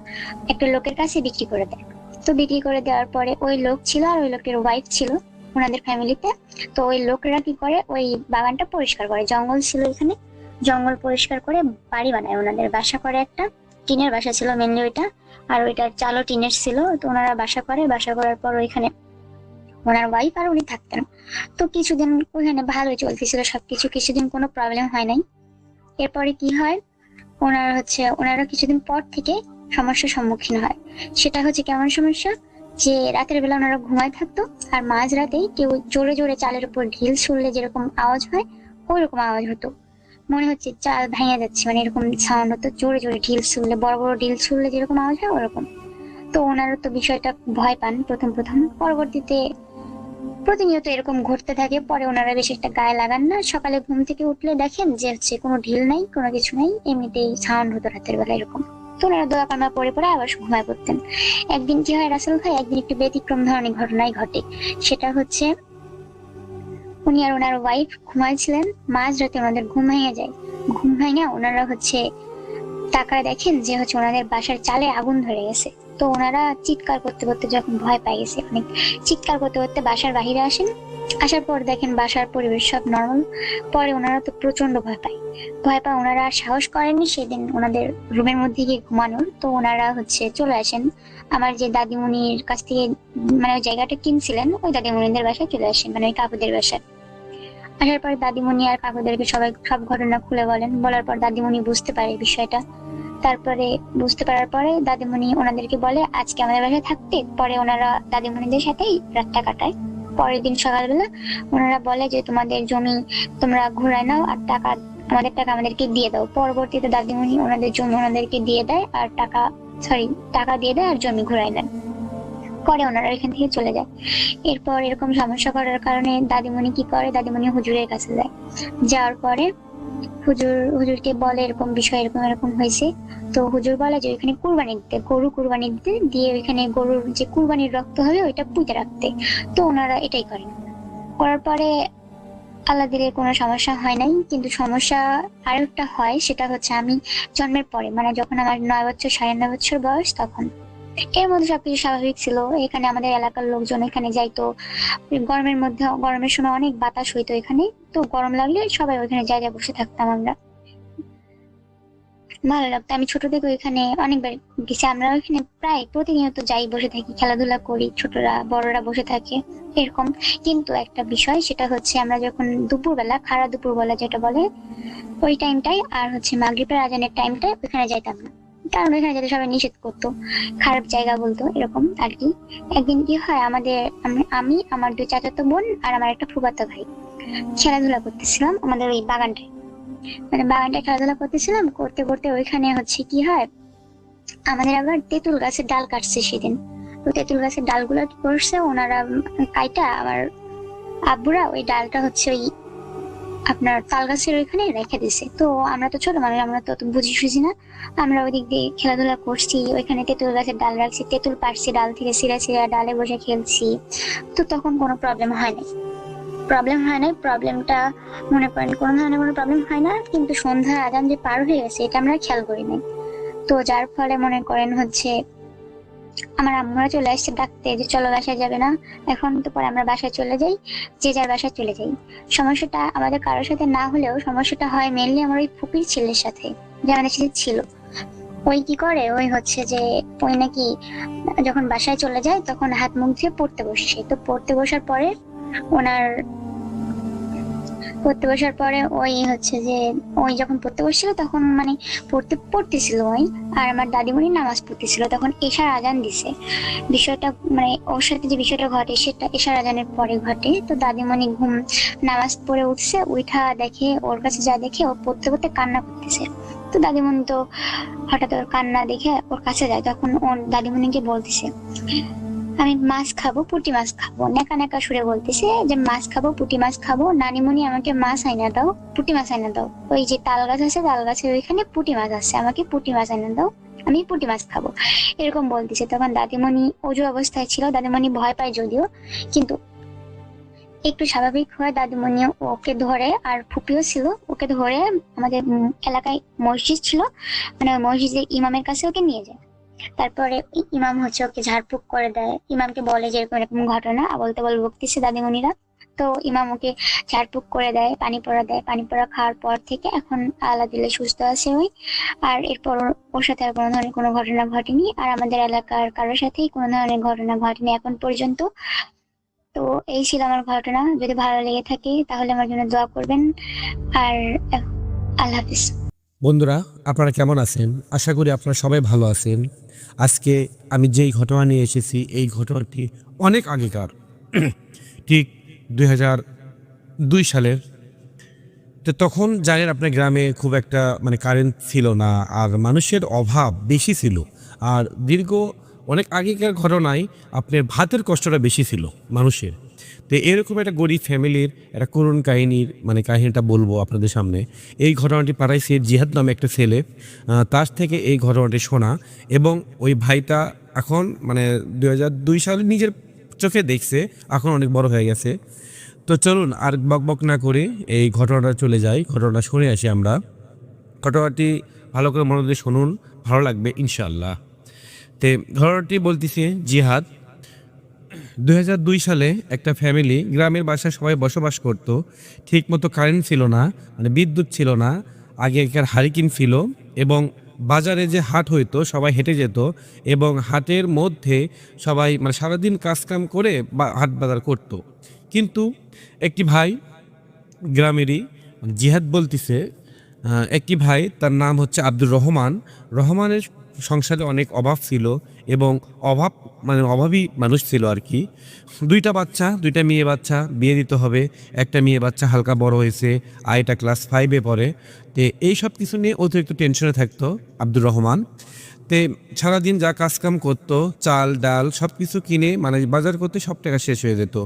একটা লোকের কাছে বিক্রি করে দেয়। তো বিক্রি করে দেওয়ার পরে ওই লোক ছিল আর ওই লোকের ওয়াইফ ছিল, ওনাদের ফ্যামিলিতে। তো ওই লোকেরা কি করে, ওই বাগানটা পরিষ্কার করে, জঙ্গল ছিল এখানে, জঙ্গল পরিষ্কার করে বাড়ি বানায়, ওনাদের বাসা করে, একটা টিনের বাসা ছিল মেনলি ওইটা, আর ওইটার চালও টিনের ছিল। তো ওনারা বাসা করে, বাসা করার পর ওইখানে ওনার ওয়াইফ আর উনি থাকতেন। তো কিছুদিন ওইখানে ভালোই চলতেছিল সবকিছু, কিছুদিন কোনো প্রবলেম হয় নাই। এরপরে কি হয়, ওনারা কিছুদিন পর থেকে সমস্যার সম্মুখীন হয়। সেটা হচ্ছে কেমন সমস্যা, যে রাতের বেলা ওনারা ঘুমায় থাকতো, আর মাঝ রাতে কেউ জোরে জোরে চালের উপর ঢিল ছুড়লে যেরকম আওয়াজ হয় ওই রকম আওয়াজ হতো, মনে হচ্ছে চাল ভেঙে যাচ্ছে, মানে এরকম সাউন্ড হতো, জোরে জোরে ঢিল ছুড়লে, বড় বড় ঢিল ছুড়লে যেরকম আওয়াজ হয় ওরকম। তো ওনারা তো বিষয়টা ভয় পান প্রথম প্রথম, পরবর্তীতে প্রতিনিয়ত এরকম ঘটতে থাকে। পরে ওনারা বেশি একটা গায়ে লাগান না, সকালে ঘুম থেকে উঠলে দেখেন যে হচ্ছে কোনো ঢিল নাই, কোনো কিছু নাই, এমনিতেই সাউন্ড হতো রাতের বেলা এরকম। তো ওনারা দোয়া কান্না পরে পরে আবার ঘুমায় পড়তেন। একদিন কি হয় রাসেল ভাই, একদিন একটু ব্যতিক্রম ধরনের ঘটনাই ঘটে। সেটা হচ্ছে উনি আর ওনার ওয়াইফ ঘুমাইছিলেন, মাঝ রাতে ওনাদের ঘুম ভেঙে যায়। ঘুম ভেঙে ওনারা তাকায় দেখেন যে ওনাদের বাসার চালে আগুন ধরে গেছে। তো ওনারা চিৎকার করতে করতে, যখন ভয় পাই গেছে অনেক, চিৎকার করতে করতে বাসার বাহিরে আসেন। আসার পর দেখেন বাসার পরিবেশ সব নর্মাল। পরে ওনারা তো প্রচন্ড ভয় পায়, ওনারা আর সাহস করেননি সেদিন ওনাদের রুমের মধ্যে গিয়ে ঘুমানোর। তো ওনারা চলে আসেন আমার যে দাদিমণির কাছ থেকে, মানে ওই জায়গাটা কিনছিলেন, ওই দাদিমণিদের বাসায় চলে আসেন, মানে ওই কাকুদের বাসায়। আসার পর দাদিমণি আর কাকুদেরকে সবাই সব ঘটনা খুলে বলেন। বলার পর দাদিমণি বুঝতে পারে বিষয়টা। তারপরে বুঝতে পারার পরে দাদিমণি ওনাদেরকে বলে আজকে আমাদের বাসায় থাকতে। পরে ওনারা দাদিমণিদের সাথেই রাতটা কাটায়। পরের দিন সকালবেলা ওনারা বলে যে তোমাদের জমি তোমরা ঘুরায় নাও, আর আমাদের টাকা আমাদেরকে দিয়ে দাও। পরবর্তীতে দাদিমণি ওনাদের জমি ওনাদেরকে দিয়ে দেয়, আর টাকা দিয়ে দেয় আর জমি ঘুরাই দেন। পরে ওনারা এখান থেকে চলে যায়। এরপর এরকম সমস্যা করার কারণে দাদিমণি কি করে, দাদিমণি হুজুরের কাছে যায়। যাওয়ার পরে হুজুরকে বলে এরকম বিষয়, এরকম এরকম হয়েছে। তো হুজুর বলে যে ওইখানে কুরবানি দিতে, গরু কুরবানি দিতে, দিয়ে ওইখানে গরুর যে কুরবানির রক্ত হবে ওইটা পুঁতে রাখতে। তো ওনারা এটাই করেন। করার পরে আল্লাহ দিলে কোনো সমস্যা হয় নাই। কিন্তু সমস্যা আরেকটা হয়, সেটা হচ্ছে আমি জন্মের পরে, মানে যখন আমার 9 বছর 9.5 বছর বয়স, তখন এর মধ্যে সবকিছু স্বাভাবিক ছিল। এখানে আমাদের এলাকার লোকজন এখানে যাইতো, গরমের সময় অনেক বাতাস হইতো এখানে। তো গরম লাগলে সবাই ওইখানে জায়গায় বসে থাকতাম আমরা, ভালো লাগতো। আমি ছোট থেকে ওইখানে অনেকবার গেছি। আমরা ওইখানে প্রায় প্রতিনিয়ত যাই, বসে থাকি, খেলাধুলা করি, ছোটরা বড়রা বসে থাকে এরকম। কিন্তু একটা বিষয়, সেটা হচ্ছে আমরা যখন দুপুরবেলা, খাড়া দুপুরবেলা যেটা বলে, ওই টাইমটাই আর মাগরিবের আজানের টাইমটাই ওইখানে যাইতাম না, কারণ ওইখানে যেতে সবাই নিষেধ করতো, খারাপ জায়গা বলতো এরকম আর কি। একদিন কি হয়, আমি আমার 2 চাচাতো বোন আর আমার একটা ফুফাতো ভাই খেলাধুলা করতেছিলাম আমাদের ওই বাগানটায়, মানে বাগানটায় খেলাধুলা করতেছিলাম। করতে করতে ওইখানে কি হয়, আমাদের আবার তেঁতুল গাছের ডাল কাটছে সেদিন। তো তেঁতুল গাছের ডালগুলো কি করছে, ওনারা কাইটা, আমার আব্বুরা ওই ডালটা ওই আপনার তাল গাছের ওইখানে রেখে দিছে। তো আমরা তো ছোট মানুষ, আমরা তো অত বুঝি না, আমরা ওই দিক দিয়ে খেলাধুলা করছি। ওইখানে তেঁতুল গাছের ডাল রাখছি, তেঁতুল পাড়ছি, ডাল থেকে ছিঁড়া ডালে বসে খেলছি। তো তখন কোনো প্রবলেম হয় নাই, প্রবলেমটা মনে করেন কোনো ধরনের কোনো প্রবলেম হয় না। কিন্তু সন্ধ্যার আজান যে পার হয়ে গেছে এটা আমরা খেয়াল করি নাই। তো যার ফলে মনে করেন আমার আম্মুরা চলে আসছে ডাকতে যে চলো বাসায় যাবে না এখন। তো পরে আমরা বাসায় চলে যাই, যে যার বাসায় চলে যাই। সমস্যাটা আমাদের কারোর সাথে না হলেও সমস্যাটা হয় মেনলি আমার ওই ফুপির ছেলের সাথে, যে আমাদের সাথে ছিল। ওই কি করে, যে ওই নাকি যখন বাসায় চলে যায় তখন হাত মুখ ধুয়ে পড়তে বসে। তো পড়তে বসার পরে ওই যখন পড়তে বসছিল তখন মানে পড়তেছিল ওই, আর আমার দাদিমণি নামাজ পড়তেছিল। তখন এশার আজান দিছে। বিষয়টা মানে ওর সাথে যে বিষয়টা ঘটে সেটা এশার আজানের পরে ঘটে। তো দাদিমণি নামাজ পড়ে উঠছে, উঠা দেখে, ওর কাছে যা দেখে ও পড়তে পড়তে কান্না করতেছে। তো দাদিমণি তো হঠাৎ ওর কান্না দেখে ওর কাছে যায়। তখন ওর দাদিমণিকে বলতেছে আমি মাছ খাবো, পুঁটি মাছ খাবো, নেকা নেকা সুরে বলতেছে যে মাছ খাবো, পুঁটি মাছ খাবো, নানিমণি আমাকে মাছ আইনা দাও, পুঁটি মাছ আইনা দাও। ওই যে তাল গাছ আছে, তাল গাছের ওইখানে পুঁটি মাছ আছে, আমাকে পুঁটি মাছ আইনা দাও, আমি পুঁটি মাছ খাবো, এরকম বলতেছে। তখন দাদিমণি অজু অবস্থায় ছিল, দাদিমণি ভয় পায় যদিও, কিন্তু একটু স্বাভাবিক হয় দাদিমণি ওকে ধরে, আর ফুপিও ছিল, ওকে ধরে আমাদের এলাকায় মসজিদ ছিল, মানে মসজিদের ইমামের কাছে ওকে নিয়ে যায়। তারপরে ইমাম হচ্ছে ওকে ঝাড়ফুঁক করে দেয়, ইমামকে বলে যে এরকম এরকম ঘটনা, বলতে বল বকতেছে দাদিমণিরা। তো ইমাম ওকে ঝাড়ফুঁক করে দেয়, পানি পড়া দেয়, পানি পড়া খাওয়ার পর থেকে এখন আল্লাহ দিলে সুস্থ আছে ওই। আর এরপর ওর সাথে আর কোনো ধরনের কোনো ঘটনা ঘটেনি, আর আমাদের এলাকার কারোর সাথেই কোনো ধরনের ঘটনা ঘটেনি এখন পর্যন্ত। তো এই ছিল আমার ঘটনা। যদি ভালো লেগে থাকে তাহলে আমার জন্য দোয়া করবেন। আর আল্লাহ হাফিজ। বন্ধুরা, আপনারা কেমন আছেন? আশা করি আপনারা সবাই ভালো আছেন। আজকে আমি যেই ঘটনা নিয়ে এসেছি, এই ঘটনাটি অনেক আগেকার, ঠিক 2002 সালের। তো তখন জানেন আপনার গ্রামে খুব একটা মানে কারেন্ট ছিল না, আর মানুষের অভাব বেশি ছিল। আর দীর্ঘ অনেক আগেকার ঘটনায় আপনার ভাতের কষ্টটা বেশি ছিল মানুষের। তো এরকম একটা গরিব ফ্যামিলির একটা করুণ কাহিনীর মানে কাহিনীটা বলবো আপনাদের সামনে। এই ঘটনাটি পাঠাইছে জিহাদ নামে একটা ছেলে, তার থেকে এই ঘটনাটি শোনা। এবং ওই ভাইটা এখন মানে 2002 সালে নিজের চোখে দেখছে, এখন অনেক বড় হয়ে গেছে। তো চলুন আর বকবক না করে এই ঘটনাটা চলে যাই, ঘটনাটা শুনে আসি আমরা। ঘটনাটি ভালো করে মনোযোগ দিয়ে শুনুন, ভালো লাগবে ইনশাআল্লাহ। তে ঘটনাটি বলতেছি জিহাদ। 2002 সালে একটা ফ্যামিলি, গ্রামের বাসায় সবাই বসবাস করত। ঠিক মতো কারেন্ট ছিল না, মানে বিদ্যুৎ ছিল না। আগেকার হারিকেন ছিল, এবং বাজারে যে হাট হইতো সবাই হেঁটে যেত, এবং হাটের মধ্যে সবাই মানে সারাদিন কাজকাম করে বা হাট বাজার করতো। কিন্তু একটি ভাই, গ্রামেরই জিহাদ বলতেছে, একটি ভাই, তার নাম হচ্ছে আব্দুর রহমান। রহমানের সংসারে অনেক অভাব ছিল, এবং মানে অভাবী মানুষ ছিল আর কি। দুইটা মেয়ে বাচ্চা বিয়ে দিতে হবে। একটা মেয়ে বাচ্চা হালকা বড় হয়েছে, আর এটা ক্লাস 5-এ পড়ে। তো এই সব কিছু নিয়ে অতিরিক্ত টেনশনে থাকতো আব্দুর রহমান। তে সারাদিন যা কাজকাম করতো, চাল ডাল সব কিছু কিনে মানে বাজার করতে সব টাকা শেষ হয়ে যেত।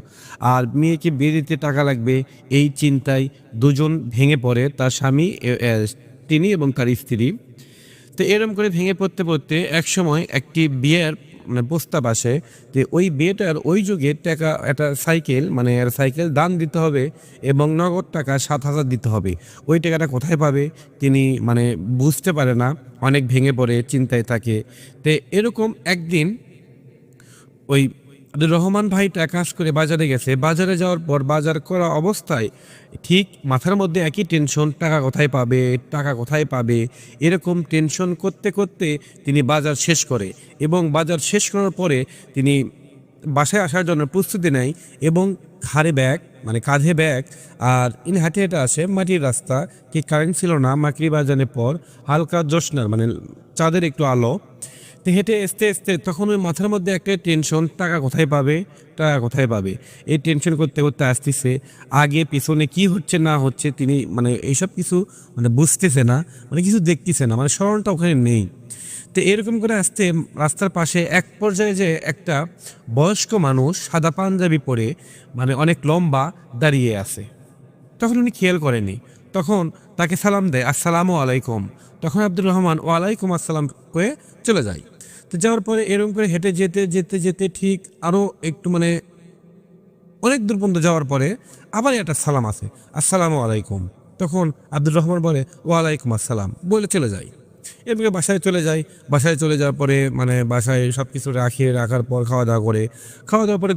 আর মেয়েকে বিয়ে দিতে টাকা লাগবে, এই চিন্তায় দুজন ভেঙে পড়ে, তার স্বামী, তিনি এবং তার স্ত্রী। তো এরম করে ভেঙে পড়তে পড়তে এক সময় একটি বিয়ের মানে প্রস্তাব আসে। যে ওই বিয়েটার ওই যুগে টাকা, একটা সাইকেল মানে সাইকেল দান দিতে হবে, এবং নগদ টাকা 7,000 দিতে হবে। ওই টাকাটা কোথায় পাবে তিনি মানে বুঝতে পারে না, অনেক ভেঙে পড়ে, চিন্তায় থাকে। তো এরকম একদিন ওই আব্দুর রহমান ভাইটা কাজ করে বাজারে গেছে। বাজারে যাওয়ার পর বাজার করা অবস্থায় ঠিক মাথার মধ্যে একই টেনশন, টাকা কোথায় পাবে, টাকা কোথায় পাবে। এরকম টেনশন করতে করতে তিনি বাজার শেষ করে, এবং বাজার শেষ করার পরে তিনি বাসায় আসার জন্য প্রস্তুতি নেয়, এবং ঘাড়ে ব্যাগ মানে কাঁধে ব্যাগ, আর ইনি হাঁটে হেঁটে আসে। মাটির রাস্তা, কি কারেন্ট ছিল না, মাগরিব আজানের পর হালকা জ্যোৎস্নার মানে চাঁদের একটু আলো। তো হেঁটে আসতে আসতে তখন ওই মাথার মধ্যে একটা টেনশন, টাকা কোথায় পাবে, টাকা কোথায় পাবে। এই টেনশন করতে করতে আসতেছে, আগে পিছনে কি হচ্ছে না হচ্ছে তিনি মানে এইসব কিছু মানে বুঝতেছে না, মানে কিছু দেখতেছে না, মানে স্মরণটা ওখানে নেই। তো এরকম করে আসতে রাস্তার পাশে এক পর্যায়ে যে একটা বয়স্ক মানুষ সাদা পাঞ্জাবি পরে মানে অনেক লম্বা দাঁড়িয়ে আছে। তখন উনি খেয়াল করেনি, তখন তাকে সালাম দেয়, আসসালামু আলাইকুম। তখন আব্দুর রহমান ওয়ালাইকুম আসসালাম করে চলে যায়। তো যাওয়ার পরে এরকম করে হেঁটে যেতে যেতে যেতে ঠিক আরও একটু মানে অনেক দূর পর্যন্ত যাওয়ার পরে আবার একটা সালাম আছে, আসসালামু আলাইকুম। তখন আব্দুর রহমান বলে ওয়ালাইকুম আসসালাম বলে চলে যায়। এরপরে বাসায় চলে যায়। বাসায় চলে যাওয়ার পরে মানে বাসায় সব কিছু রাখার পর খাওয়া দাওয়া করে, খাওয়া দাওয়ার পরে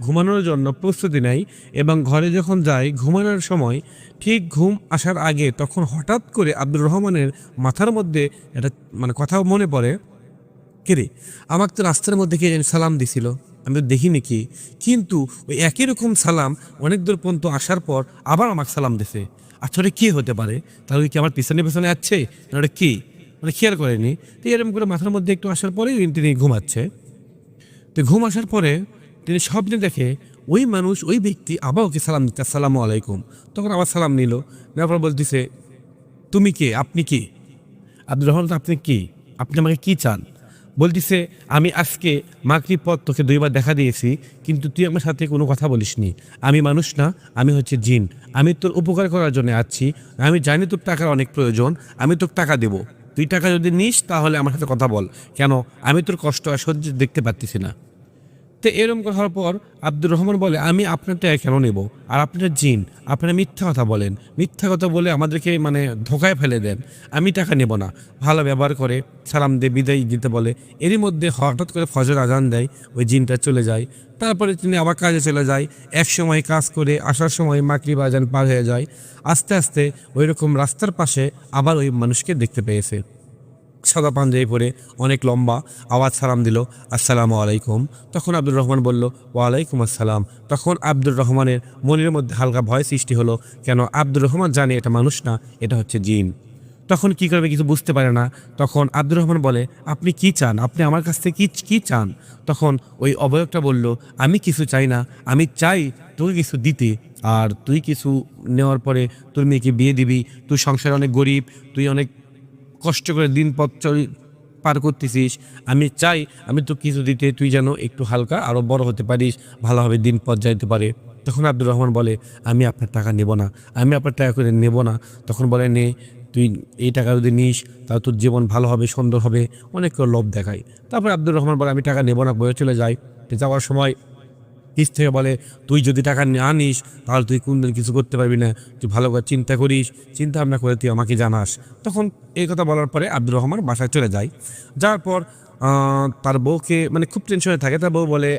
ঘুমানোর জন্য প্রস্তুতি নেয়। এবং ঘরে যখন যায় ঘুমানোর সময় ঠিক ঘুম আসার আগে তখন হঠাৎ করে আব্দুর রহমানের মাথার মধ্যে একটা মানে কথা মনে পড়ে, কিরে আমাকে তো রাস্তার মধ্যে কে জানি সালাম দিছিল, আমি তো দেখিনি কি, কিন্তু ওই একই রকম সালাম অনেক দূর পর্যন্ত আসার পর আবার আমাকে সালাম দিছে। আচ্ছা ওটা কী হতে পারে, তাহলে কি আমার পিছনে পিছনে আসছে না ওটা কী, মানে খেয়াল করেনি। তো এরকম করে মাথার মধ্যে একটু আসার পরেই তিনি ঘুমাচ্ছে। তো ঘুম আসার পরে তিনি স্বপ্নে দেখে ওই মানুষ, ওই ব্যক্তি আবার ওকে সালাম দিচ্ছে, আসসালামু আলাইকুম। তখন আবার সালাম নিল, নেওয়ার পর বলতেছে তুমি কে, আপনি কি? আব্দুর রহমান, আপনি কি, আপনি আমাকে কি চান? বলতেছে আমি আজকে মাগরিব পর তোকে 2বার দেখা দিয়েছি, কিন্তু তুই আমার সাথে কোনো কথা বলিসনি। আমি মানুষ না, আমি হচ্ছে জিন। আমি তোর উপকার করার জন্য আসছি। আমি জানি তোর টাকার অনেক প্রয়োজন, আমি তোর টাকা দেবো। তুই টাকা যদি নিস তাহলে আমার সাথে কথা বল, কেন আমি তোর কষ্ট আর সহ্য দেখতে পারতেছি না। তো এরকম কথা হওয়ার পর আব্দুর রহমান বলে, আমি আপনার টাকা কেন নেব, আর আপনার জিন, আপনারা মিথ্যা কথা বলেন, মিথ্যা কথা বলে আমাদেরকে মানে ধোকায় ফেলে দেন, আমি টাকা নেব না। ভালো ব্যবহার করে সালাম দিয়ে বিদায় দিতে বলে। এরই মধ্যে হঠাৎ করে ফজর আজান দেয়, ওই জিনটা চলে যায়। তারপরে তিনি আবার কাজে চলে যায়। এক সময় কাজ করে আসার সময় মাগরিব আজান পার হয়ে যায়। আস্তে আস্তে ওই রকম রাস্তার পাশে আবার ওই মানুষকে দেখতে পেয়েছে, সাদা পাঞ্জাবি পরে, অনেক লম্বা, আওয়াজ সালাম দিল, আসসালামু আলাইকুম। তখন আব্দুর রহমান বলল, ওয়ালাইকুম আসসালাম। তখন আব্দুর রহমানের মনের মধ্যে হালকা ভয় সৃষ্টি হলো, কেন আব্দুর রহমান জানে এটা মানুষ না, এটা হচ্ছে জিন। তখন কি করবে কিছু বুঝতে পারে না। তখন আব্দুর রহমান বলে, আপনি কি চান, আপনি আমার কাছ থেকে কি চান? তখন ওই অবয়বটা বলল, আমি কিছু চাই না, আমি চাই তুই কিছু দিতে, আর তুই কিছু নেওয়ার পরে তোর মেয়েকে বিয়ে দিবি। তুই সংসারে অনেক গরিব, তুই অনেক কষ্ট করে দিন পথ পার করতেছিস, আমি চাই আমি তো কিছু দিতে, তুই যেন একটু হালকা আরও বড় হতে পারিস, ভালোভাবে দিন পথ যাইতে পারে। তখন আব্দুর রহমান বলে, আমি আপনার টাকা নেব না, আমি আপনার টাকা করে নেব না। তখন বলে, নে, তুই এই টাকা যদি নিস তাহলে তোর জীবন ভালো হবে, সুন্দর হবে। অনেক লোভ দেখায়। তারপর আব্দুর রহমান বলে, আমি টাকা নেব না, বয়ে চলে যাই। যাওয়ার সময় পিস থেকে বলে, তুই যদি টাকা না নিস তাহলে তুই কোনদিন কিছু করতে পারবি না, তুই ভালো করে চিন্তা করিস, চিন্তা ভাবনা করে তুই আমাকে জানাস। তখন এই কথা বলার পরে আব্দুর রহমান বাসায় চলে যায়। যাওয়ার পর তার বউকে মানে খুব টেনশনে থাকে। তার বউ বলে,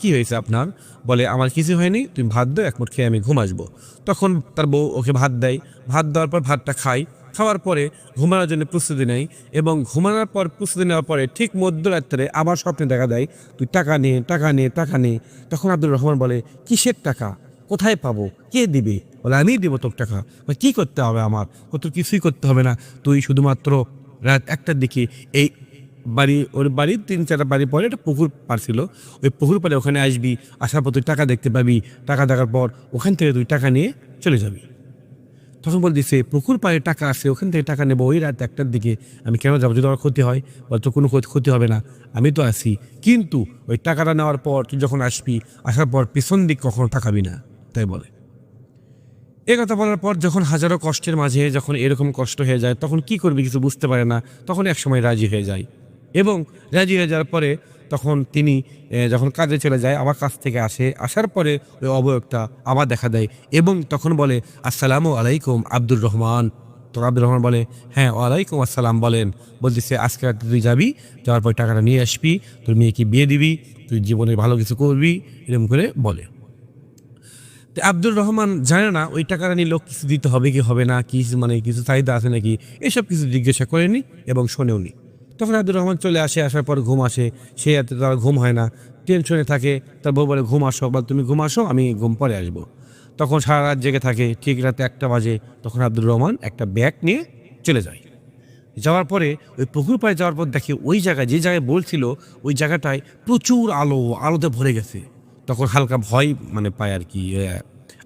কি হয়েছে আপনার? বলে, আমার কিছু হয়নি, তুমি ভাত দাও, এক মুঠ খেয়ে আমি ঘুম আসবো। তখন তার বউ ওকে ভাত দেয়। ভাত দেওয়ার পর ভাতটা খায়। খাওয়ার পরে ঘুমানোর জন্য প্রস্তুতি নেয়, এবং ঘুমানোর পর প্রস্তুতি নেওয়ার পরে ঠিক মধ্যরাত্রে আবার স্বপ্নে দেখা দেয়, তুই টাকা নে, টাকা নে, টাকা নে। তখন আব্দুর রহমান বলে, কিসের টাকা, কোথায় পাবো, কে দিবে? বলে, আমিই দেবো তোর টাকা। কি করতে হবে আমার? তোর কিছুই করতে হবে না, তুই শুধুমাত্র রাত 1টার দিকে এই বাড়ি, ওর বাড়ির 3-4টা বাড়ি পরে একটা পুকুর পার ছিল, ওই পুকুর পাড়ে ওখানে আসবি, আসার পর তুই টাকা দেখতে পাবি, টাকা দেখার পর ওখান থেকে তুই টাকা নিয়ে চলে যাবি। তখন বলতেছে, পুকুর পাড়ে টাকা আছে, ওখান থেকে টাকা নেবো ওই রাত 1টার দিকে, আমি কেন যাবো? যদি আমার ক্ষতি হয়? বলতো, কোনো ক্ষতি হবে না, আমি তো আসি, কিন্তু ওই টাকাটা নেওয়ার পর তুই যখন আসবি, আসার পর পিছন দিক কখনো তাকাবি না, তাই বলে। এ কথা বলার পর যখন হাজারো কষ্টের মাঝে যখন এরকম কষ্ট হয়ে যায়, তখন কি করবে কিছু বুঝতে পারে না। তখন এক সময় রাজি হয়ে যায়, এবং রাজি হয়ে যাওয়ার পরে তখন তিনি যখন কাজে চলে যায়, আবার কাজ থেকে আসার পরে ওই অবয়বটা আবার দেখা দেয়, এবং তখন বলে, আসসালামু আলাইকুম আব্দুর রহমান। তো আব্দুর রহমান বলে, হ্যাঁ ওয়ালাইকুম আসসালাম, বলেন। বলতেছে, আজকে রাতে তুই যাবি, যাওয়ার পর টাকাটা নিয়ে আসবি, তোর মেয়েকে বিয়ে দিবি, তুই জীবনে ভালো কিছু করবি, এরকম করে বলে। তো আব্দুর রহমান জানে না ওই টাকাটা নিয়ে লোক কিছু দিতে হবে কি হবে না, কি মানে কিছু চাহিদা আছে নাকি, এসব কিছু জিজ্ঞাসা করেনি এবং শোনেওনি। তখন আব্দুর রহমান চলে আসে, আসার পর ঘুম আসে, সে এতে তার ঘুম হয় না, টেনশনে থাকে। তার বউ বলে, ঘুম আসো, বা তুমি ঘুম আসো, আমি ঘুম পরে আসবো। তখন সারা রাত জেগে থাকে। ঠিক রাতে 1টা বাজে, তখন আব্দুর রহমান একটা ব্যাগ নিয়ে চলে যায়। যাওয়ার পরে ওই পুকুর পাড়ে যাওয়ার পর দেখে ওই জায়গায়, যে জায়গায় বলছিল, ওই জায়গাটায় প্রচুর আলোতে ভরে গেছে। তখন হালকা ভয় মানে পায় আর কি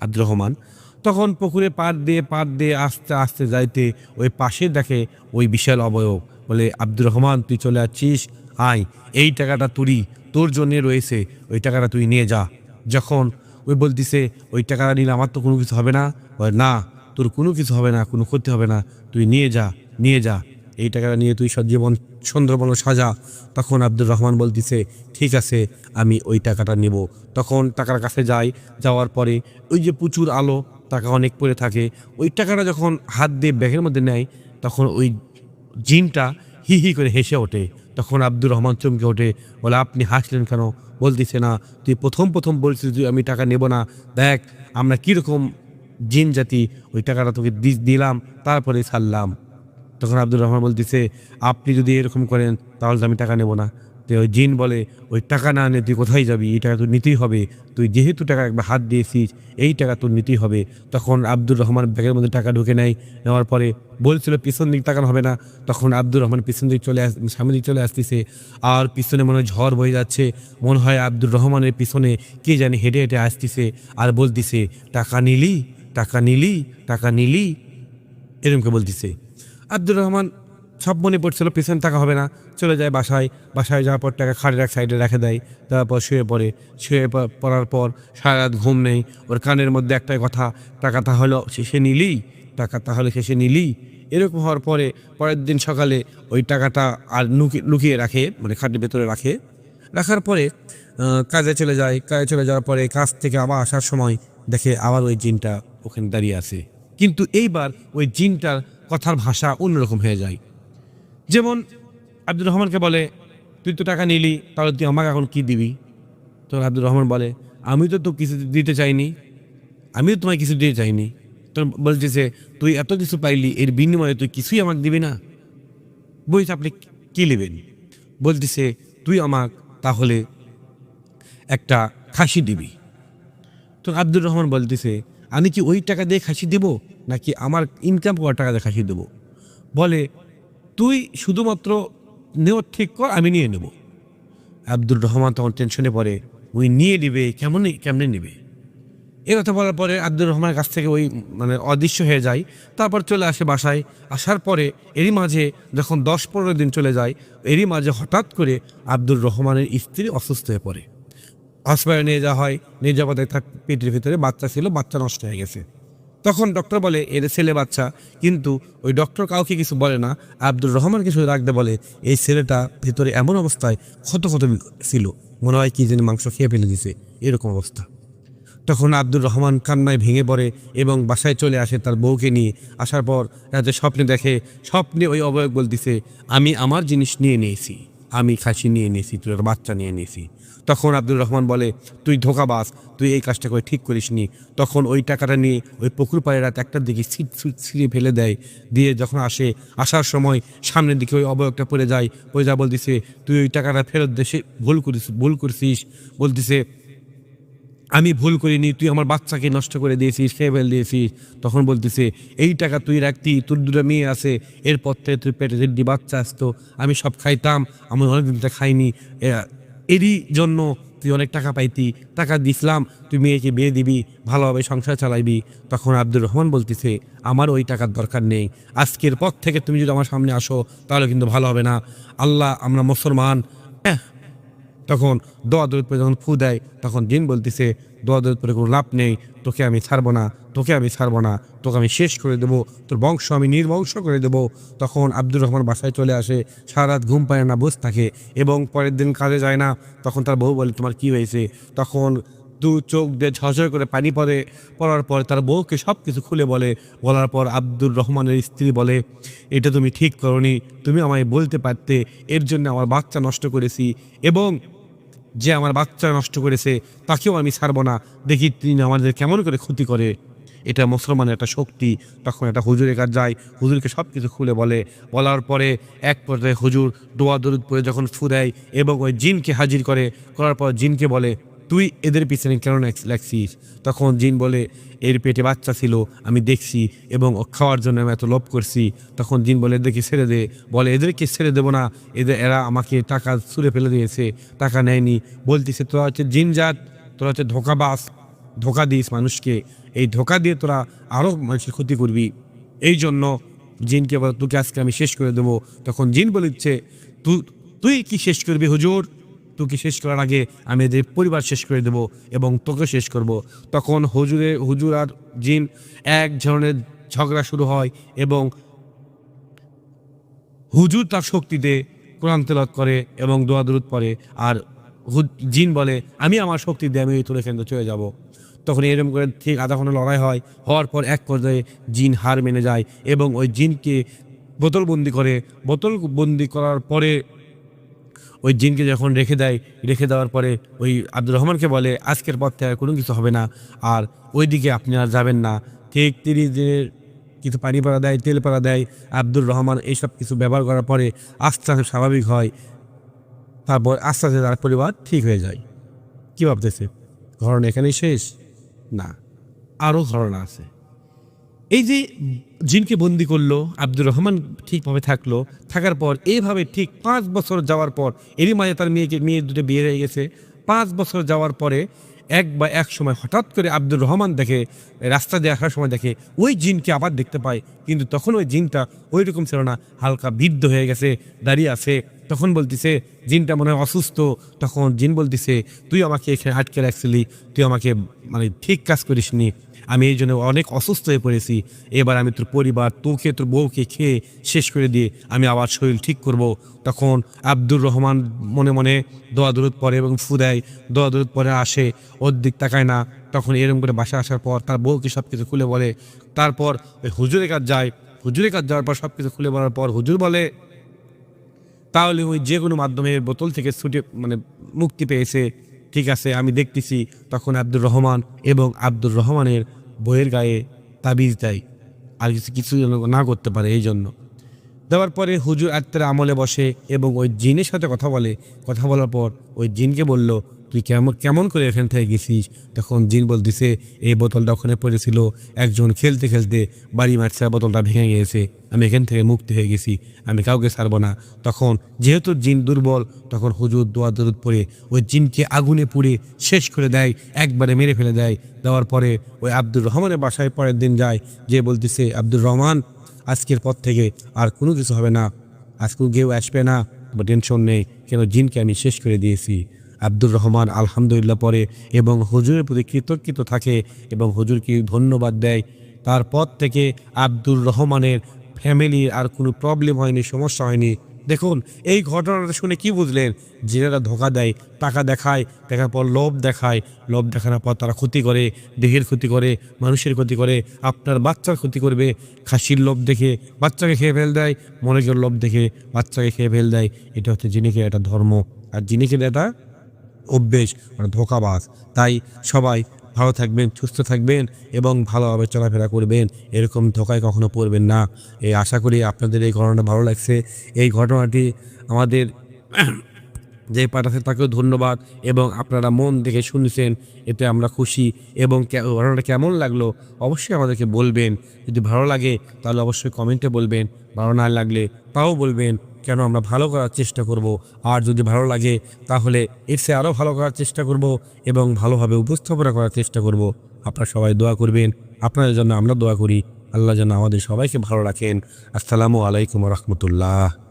আব্দুর রহমান। তখন পুকুরে পাড় দিয়ে আস্তে আস্তে যাইতে ওই পাশে দেখে ওই বিশাল অবয়ব। বলে, আব্দুর রহমান, তুই চলে যাচ্ছিস, আয়, এই টাকাটা তোর জন্যে রয়েছে, ওই টাকাটা তুই নিয়ে যা। যখন ওই বলতিছে, ওই টাকাটা নিলে আমার তো কোনো কিছু হবে না, বলে, না, তোর কোনো কিছু হবে না, কোনো ক্ষতি হবে না, তুই নিয়ে যা, এই টাকাটা নিয়ে তুই জীবন সুন্দরবন সাজা। তখন আব্দুর রহমান বলতিছে, ঠিক আছে, আমি ওই টাকাটা নেব। তখন টাকার কাছে যাওয়ার পরে ওই যে প্রচুর আলো, টাকা অনেক পড়ে থাকে, ওই টাকাটা যখন হাত দিয়ে ব্যাগের মধ্যে নেয়, তখন ওই জিনটা হি হি করে হেসে ওঠে। তখন আব্দুর রহমান চমকে ওঠে, বলে, আপনি হাসলেন কেন? বলতিছে, না, তুই প্রথম বলছিস তুই আমি টাকা নেব না, দেখ আমরা কীরকম জিন জাতি, ওই টাকাটা তোকে দিলাম, তারপরে ছাড়লাম। তখন আব্দুর রহমান বলতেছে, আপনি যদি এরকম করেন তাহলে আমি টাকা নেব না। তো ওই জিন বলে, ওই টাকা না নিয়ে তুই কোথায় যাবি? এই টাকা তোর নিতেই হবে, তুই যেহেতু টাকা একবার হাত দিয়েছিস, এই টাকা তোর নিতেই হবে। তখন আব্দুর রহমান ব্যাগের মধ্যে টাকা ঢুকে নেওয়ার পরে বলছিল পিছন দিক তাকানো হবে না। তখন আব্দুর রহমান পিছন দিক সামনে দিক চলে আসতেছে, আর পিছনে মনে হয় ঝড় বয়ে যাচ্ছে, মনে হয় আব্দুর রহমানের পিছনে কে জানি হেঁটে হেঁটে আসতেছে, আর বলতিছে, টাকা নিলি, এরকম বলতিছে। আব্দুর রহমান সব মনে পড়ছিল, পিছনে টাকা হবে না, চলে যায় বাসায় যাওয়ার পর টাকা খাটের এক সাইডে রেখে দেয়। তারপর শুয়ে পড়ার পর সারা রাত ঘুম নেই। ওর কানের মধ্যে একটাই কথা, টাকা তাহলে শেষে নিলি। এরকম হওয়ার পরে পরের দিন সকালে ওই টাকাটা আর লুকিয়ে রাখে, মানে খাটের ভেতরে রাখে। রাখার পরে কাজে চলে যায়। কাজে চলে যাওয়ার পরে কাজ থেকে আবার আসার সময় দেখে আবার ওই জিনটা ওখানে দাঁড়িয়ে আছে, কিন্তু এইবার ওই জিনটার কথার ভাষা অন্যরকম হয়ে যায়। যেমন আব্দুর রহমানকে বলে, তুই তো টাকা নিলি, তাহলে তুই আমাকে এখন কি দিবি? তো আব্দুর রহমান বলে, আমি তো কিছু দিতে চাইনি, আমিও তোমায় কিছু দিতে চাইনি। তো বলতেছে, তুই এত কিছু পাইলি, এর বিনিময়ে তুই কিছুই আমাকে দিবি না? বলছে, আপনি কি নেবেন? বলতেছে, তুই আমাকে তাহলে একটা খাসি দিবি। তো আব্দুর রহমান বলতেছে, আমি কি ওই টাকা দিয়ে খাসি দেব, নাকি আমার ইনকাম করা টাকা দিয়ে খাসি দেব? বলে, তুই শুধুমাত্র নেওয়ার ঠিক কর, আমি নিয়ে নেব। আব্দুর রহমান তখন টেনশনে পড়ে, ওই নিয়ে নিবে কেমনে নেবে? এ কথা বলার পরে আব্দুর রহমানের কাছ থেকে ওই অদৃশ্য হয়ে যায়। তারপর চলে আসে বাসায়। আসার পরে এরই মাঝে যখন 10-15 দিন চলে যায়, এরই মাঝে হঠাৎ করে আব্দুর রহমানের স্ত্রী অসুস্থ হয়ে পড়ে। হসপিটালে নিয়ে যাওয়া হয়। নিয়ে যাওয়া তার পেটের ভিতরে বাচ্চা ছিল, বাচ্চা নষ্ট হয়ে গেছে। তখন ডক্টর বলে এর ছেলে বাচ্চা, কিন্তু ওই ডক্টর কাউকে কিছু বলে না, আব্দুর রহমানকে শুধু রাখতে বলে। এই ছেলেটা ভিতরে এমন অবস্থায় ক্ষত ছিল, মনে হয় কি যেন মাংস খেয়ে ফেলে দিছে, এরকম অবস্থা। তখন আব্দুর রহমান কান্নায় ভেঙে পড়ে এবং বাসায় চলে আসে তার বউকে নিয়ে। আসার পর রাতে স্বপ্নে দেখে, স্বপ্নে ওই অবয়ব বলতেছে, আমি আমার জিনিস নিয়ে নিয়েছি, আমি খাসি নিয়ে নিয়েছি, তোর বাচ্চা নিয়ে নিয়েছি। তখন আব্দুর রহমান বলে, তুই ধোঁকাবাজ, তুই এই কাজটা করে ঠিক করিস নি। তখন ওই টাকাটা নিয়ে ওই পুকুর পাড়ে রাত 1টার দিকে ছিঁড়ে ফেলে দেয়। দিয়ে যখন আসার সময় সামনের দিকে ওই অবয়বটা পড়ে যায়। বলতেছে, তুই ওই টাকাটা ফেরত দেশে ভুল করছিস। বলতেছে, আমি ভুল করিনি, তুই আমার বাচ্চাকে নষ্ট করে দিয়েছিস, খেয়ে ফেল দিয়েছিস। তখন বলতেছে, এই টাকা তুই রাখতি, তোর 2টা মেয়ে আছে, এরপর থেকে তুই পেটে যদি বাচ্চা আসতো, আমি সব খাইতাম, আমি অনেকদিন তো খাইনি, এরই জন্য তুই অনেক টাকা পাইতি, টাকা দিছিলাম, তুই মেয়েকে বিয়ে দিবি, ভালোভাবে সংসার চালাইবি। তখন আব্দুর রহমান বলতেছে, আমার ওই টাকার দরকার নেই, আজকের পর থেকে তুমি যদি আমার সামনে আসো তাহলে কিন্তু ভালো হবে না। আল্লাহ, আমরা মুসলমান। তখন দোয়া দরুদ পরে যখন ফু দেয়, তখন জিন বলতেছে, দোয়া দরুদ পরে কোনো লাভ নেই, তোকে আমি ছাড়বো না, তোকে আমি শেষ করে দেবো, তোর বংশ আমি নির্বংশ করে দেবো। তখন আব্দুর রহমান বাসায় চলে আসে, সারা রাত ঘুম পায় না, বসে থাকে এবং পরের দিন কাজে যায় না। তখন তার বউ বলে, তোমার কি হয়েছে? তখন চোখ দিয়ে ঝরঝর করে পানি পড়ার পর তার বউকে সব কিছু খুলে বলার পর আব্দুর রহমানের স্ত্রী বলে, এটা তুমি ঠিক করনি, তুমি আমায় বলতে পারতে, এর জন্য আমার বাচ্চা নষ্ট করেছি, এবং যে আমার বাচ্চা নষ্ট করেছে তাকেও আমি ছাড়বো না, দেখি তিনি আমাদের কেমন করে ক্ষতি করে। এটা মুসলমানের একটা শক্তি। তখন একটা হুজুরের কাছে যায়, হুজুরকে সব কিছু খুলে বলার পরে এক পর্যায়ে হুজুর দোয়া দরুদ পরে যখন ফু দেয় এবং ওই জিনকে হাজির করার পর জিনকে বলে, তুই এদের পিছনে কেন লাগছিস? তখন জিন বলে, এর পেটে বাচ্চা ছিল, আমি দেখছি এবং খাওয়ার জন্য আমি এত লোভ করছি। তখন জিন বলে, এদেরকে ছেড়ে দে। বলে, এদেরকে ছেড়ে দেবো না, এরা আমাকে টাকা ছুঁড়ে ফেলে দিয়েছে, টাকা নেয়নি। বলতেছে, তোরা হচ্ছে জিনজাত, তোরা হচ্ছে ধোঁকাবাজ, ধোঁকা দিস মানুষকে, এই ধোঁকা দিয়ে তোরা আরও মানুষের ক্ষতি করবি। এই জন্য জিনকে বলে, তোকে আজকে আমি শেষ করে দেবো। তখন জিন বলেছে, তুই কি শেষ করবি হুজুর? তোকে শেষ করার আগে আমি এদের পরিবার শেষ করে দেব এবং তোকে শেষ করব। তখন হুজুর আর জিন এক ধরনের ঝগড়া শুরু হয় এবং হুজুর তার শক্তিতে কোরআন তেলাওয়াত করে এবং দোয়া দরুদ পড়ে, আর জিন বলে, আমি আমার শক্তি দিয়ে আমি তোর এখান থেকে চলে যাব। তখন এরকম করে ঠিক আধা ঘন্টা লড়াই হওয়ার পর এক পর্যায়ে জিন হার মেনে যায় এবং ওই জিনকে বোতলবন্দি করার পরে ওই জিনকে যখন রেখে দেওয়ার পরে ওই আব্দুর রহমানকে বলে, আজকের পর থেকে কোনো কিছু হবে না, আর ওইদিকে আপনি আর যাবেন না। ঠিক 30 দিনের কিছু পানি পাড়া দেয়, তেল পাড়া দেয়। আব্দুর রহমান এইসব কিছু ব্যবহার করার পরে আস্তে আস্তে স্বাভাবিক হয়। তারপর আস্তে আস্তে তার পরিবার ঠিক হয়ে যায়। কী ভাবতেছে ঘটনা এখানেই শেষ? না, আরও ঘটনা আছে। এই যে জিনকে বন্দি করলো, আব্দুর রহমান ঠিকভাবে থাকার পর এইভাবে ঠিক 5 বছর যাওয়ার পর, এরই মাঝে তার মেয়ে দুটো বিয়ে হয়ে গেছে। 5 বছর যাওয়ার পরে এক সময় হঠাৎ করে আব্দুর রহমান দেখে, রাস্তা দিয়ে আসার সময় দেখে ওই জিনকে আবার দেখতে পায়, কিন্তু তখন ওই জিনটা ওই রকম ছিল না, হালকা বৃদ্ধ হয়ে গেছে, দাঁড়িয়ে আছে। তখন বলতেছে, জিনটা মনে হয় অসুস্থ। তখন জিন বলতেছে, তুই আমাকে এখানে আটকে রাখছিলি, তুই আমাকে ঠিক কাজ করিসনি, আমি এই জন্য অনেক অসুস্থ হয়ে পড়েছি। এবার আমি তোর পরিবার, তোকে, তোর বউকে খেয়ে শেষ করে দিয়ে আমি আবার শরীর ঠিক করব। তখন আব্দুর রহমান মনে মনে দোয়া দরুদ পড়ে এবং ফু দেয়, দোয়া দরুদ পরে আসে, ওর দিক তাকায় না। তখন এরকম করে বাসা আসার পর তার বউকে সব কিছু খুলে বলে। তারপর ওই হুজুরের কাছে যায়, হুজুরের কাছে যাওয়ার পর সব কিছু খুলে বলার পর হুজুর বলে তাহলে ওই যে কোনো মাধ্যমে বোতল থেকে ছুটে মুক্তি পেয়েছে, ঠিক আছে আমি দেখতেছি। তখন আব্দুর রহমান এবং আব্দুর রহমানের বইয়ের গায়ে তাবিজ দেয়, আর কিছু যেন না করতে পারে এই জন্য। দেওয়ার পরে হুজুর আত্মার আমলে বসে এবং ওই জিনের সাথে কথা বলে। কথা বলার পর ওই জিনকে বলল, তুই কেমন করে এখান থেকে গেছিস? তখন জিন বলতেছে, এই বোতলটা ওখানে পড়েছিল, একজন খেলতে খেলতে বাড়ি মারছে, বোতলটা ভেঙে গিয়েছে, আমি এখান থেকে মুক্তি হয়ে গেছি, আমি কাউকে ছাড়বো না। তখন যেহেতু জিন দুর্বল, তখন হুজুর দোয়া দরুদ পড়ে ওই জিনকে আগুনে পুড়ে শেষ করে দেয়, একবারে মেরে ফেলে দেয়। দেওয়ার পরে ওই আব্দুর রহমানের বাসায় পরের দিন যায়, যে বলতেছে, আব্দুর রহমান আজকের পর থেকে আর কোনো কিছু হবে না, আজকে কেউ আসবে না, টেনশন নেই, কেন জিনকে আমি শেষ করে দিয়েছি। আব্দুর রহমান আলহামদুলিল্লাহ পড়ে এবং হুজুরের প্রতি কৃতজ্ঞ থাকে এবং হুজুরকে ধন্যবাদ দেয়। তারপর থেকে আব্দুর রহমানের ফ্যামিলির আর কোনো প্রবলেম হয়নি, সমস্যা হয়নি। দেখুন এই ঘটনাটা শুনে কি বুঝলেন? যারা ধোকা দেয়, টাকা দেখায়, দেখার পর লোভ দেখায়, লোভ দেখানোর পর তারা ক্ষতি করে, দেহের ক্ষতি করে, মানুষের ক্ষতি করে, আপনার বাচ্চার ক্ষতি করবে। খাসির লোভ দেখে বাচ্চাকে খেয়ে ফেল দেয়, মনোযোগের লোভ দেখে বাচ্চাকে খেয়ে ফেল দেয়। এটা হচ্ছে জিনিসের একটা ধর্ম, আর জিনিসের এটা অভ্যেস, মানে ধোঁকাবাজ। তাই সবাই ভালো থাকবেন, সুস্থ থাকবেন এবং ভালোভাবে চলাফেরা করবেন, এরকম ধোঁকায় কখনো পড়বেন না। এই আশা করি আপনাদের এই ঘটনাটা ভালো লাগছে। এই ঘটনাটি আমাদের যে পাঠাচ্ছে তাকেও ধন্যবাদ এবং আপনারা মন দেখে শুনছেন, এতে আমরা খুশি। এবং ঘটনাটা কেমন লাগলো অবশ্যই আমাদেরকে বলবেন। যদি ভালো লাগে তাহলে অবশ্যই কমেন্টে বলবেন, ভালো না লাগলে তাও বলবেন, কেন আমরা ভালো করার চেষ্টা করব। আর যদি ভালো লাগে তাহলে এর চেয়ে আরও ভালো করার চেষ্টা করব এবং ভালোভাবে উপস্থাপনা করার চেষ্টা করব। আপনারা সবাই দোয়া করবেন, আপনাদের জন্য আমরা দোয়া করি। আল্লাহ যেন আমাদের সবাইকে ভালো রাখেন। আসসালামু আলাইকুম রহমতুল্লাহ।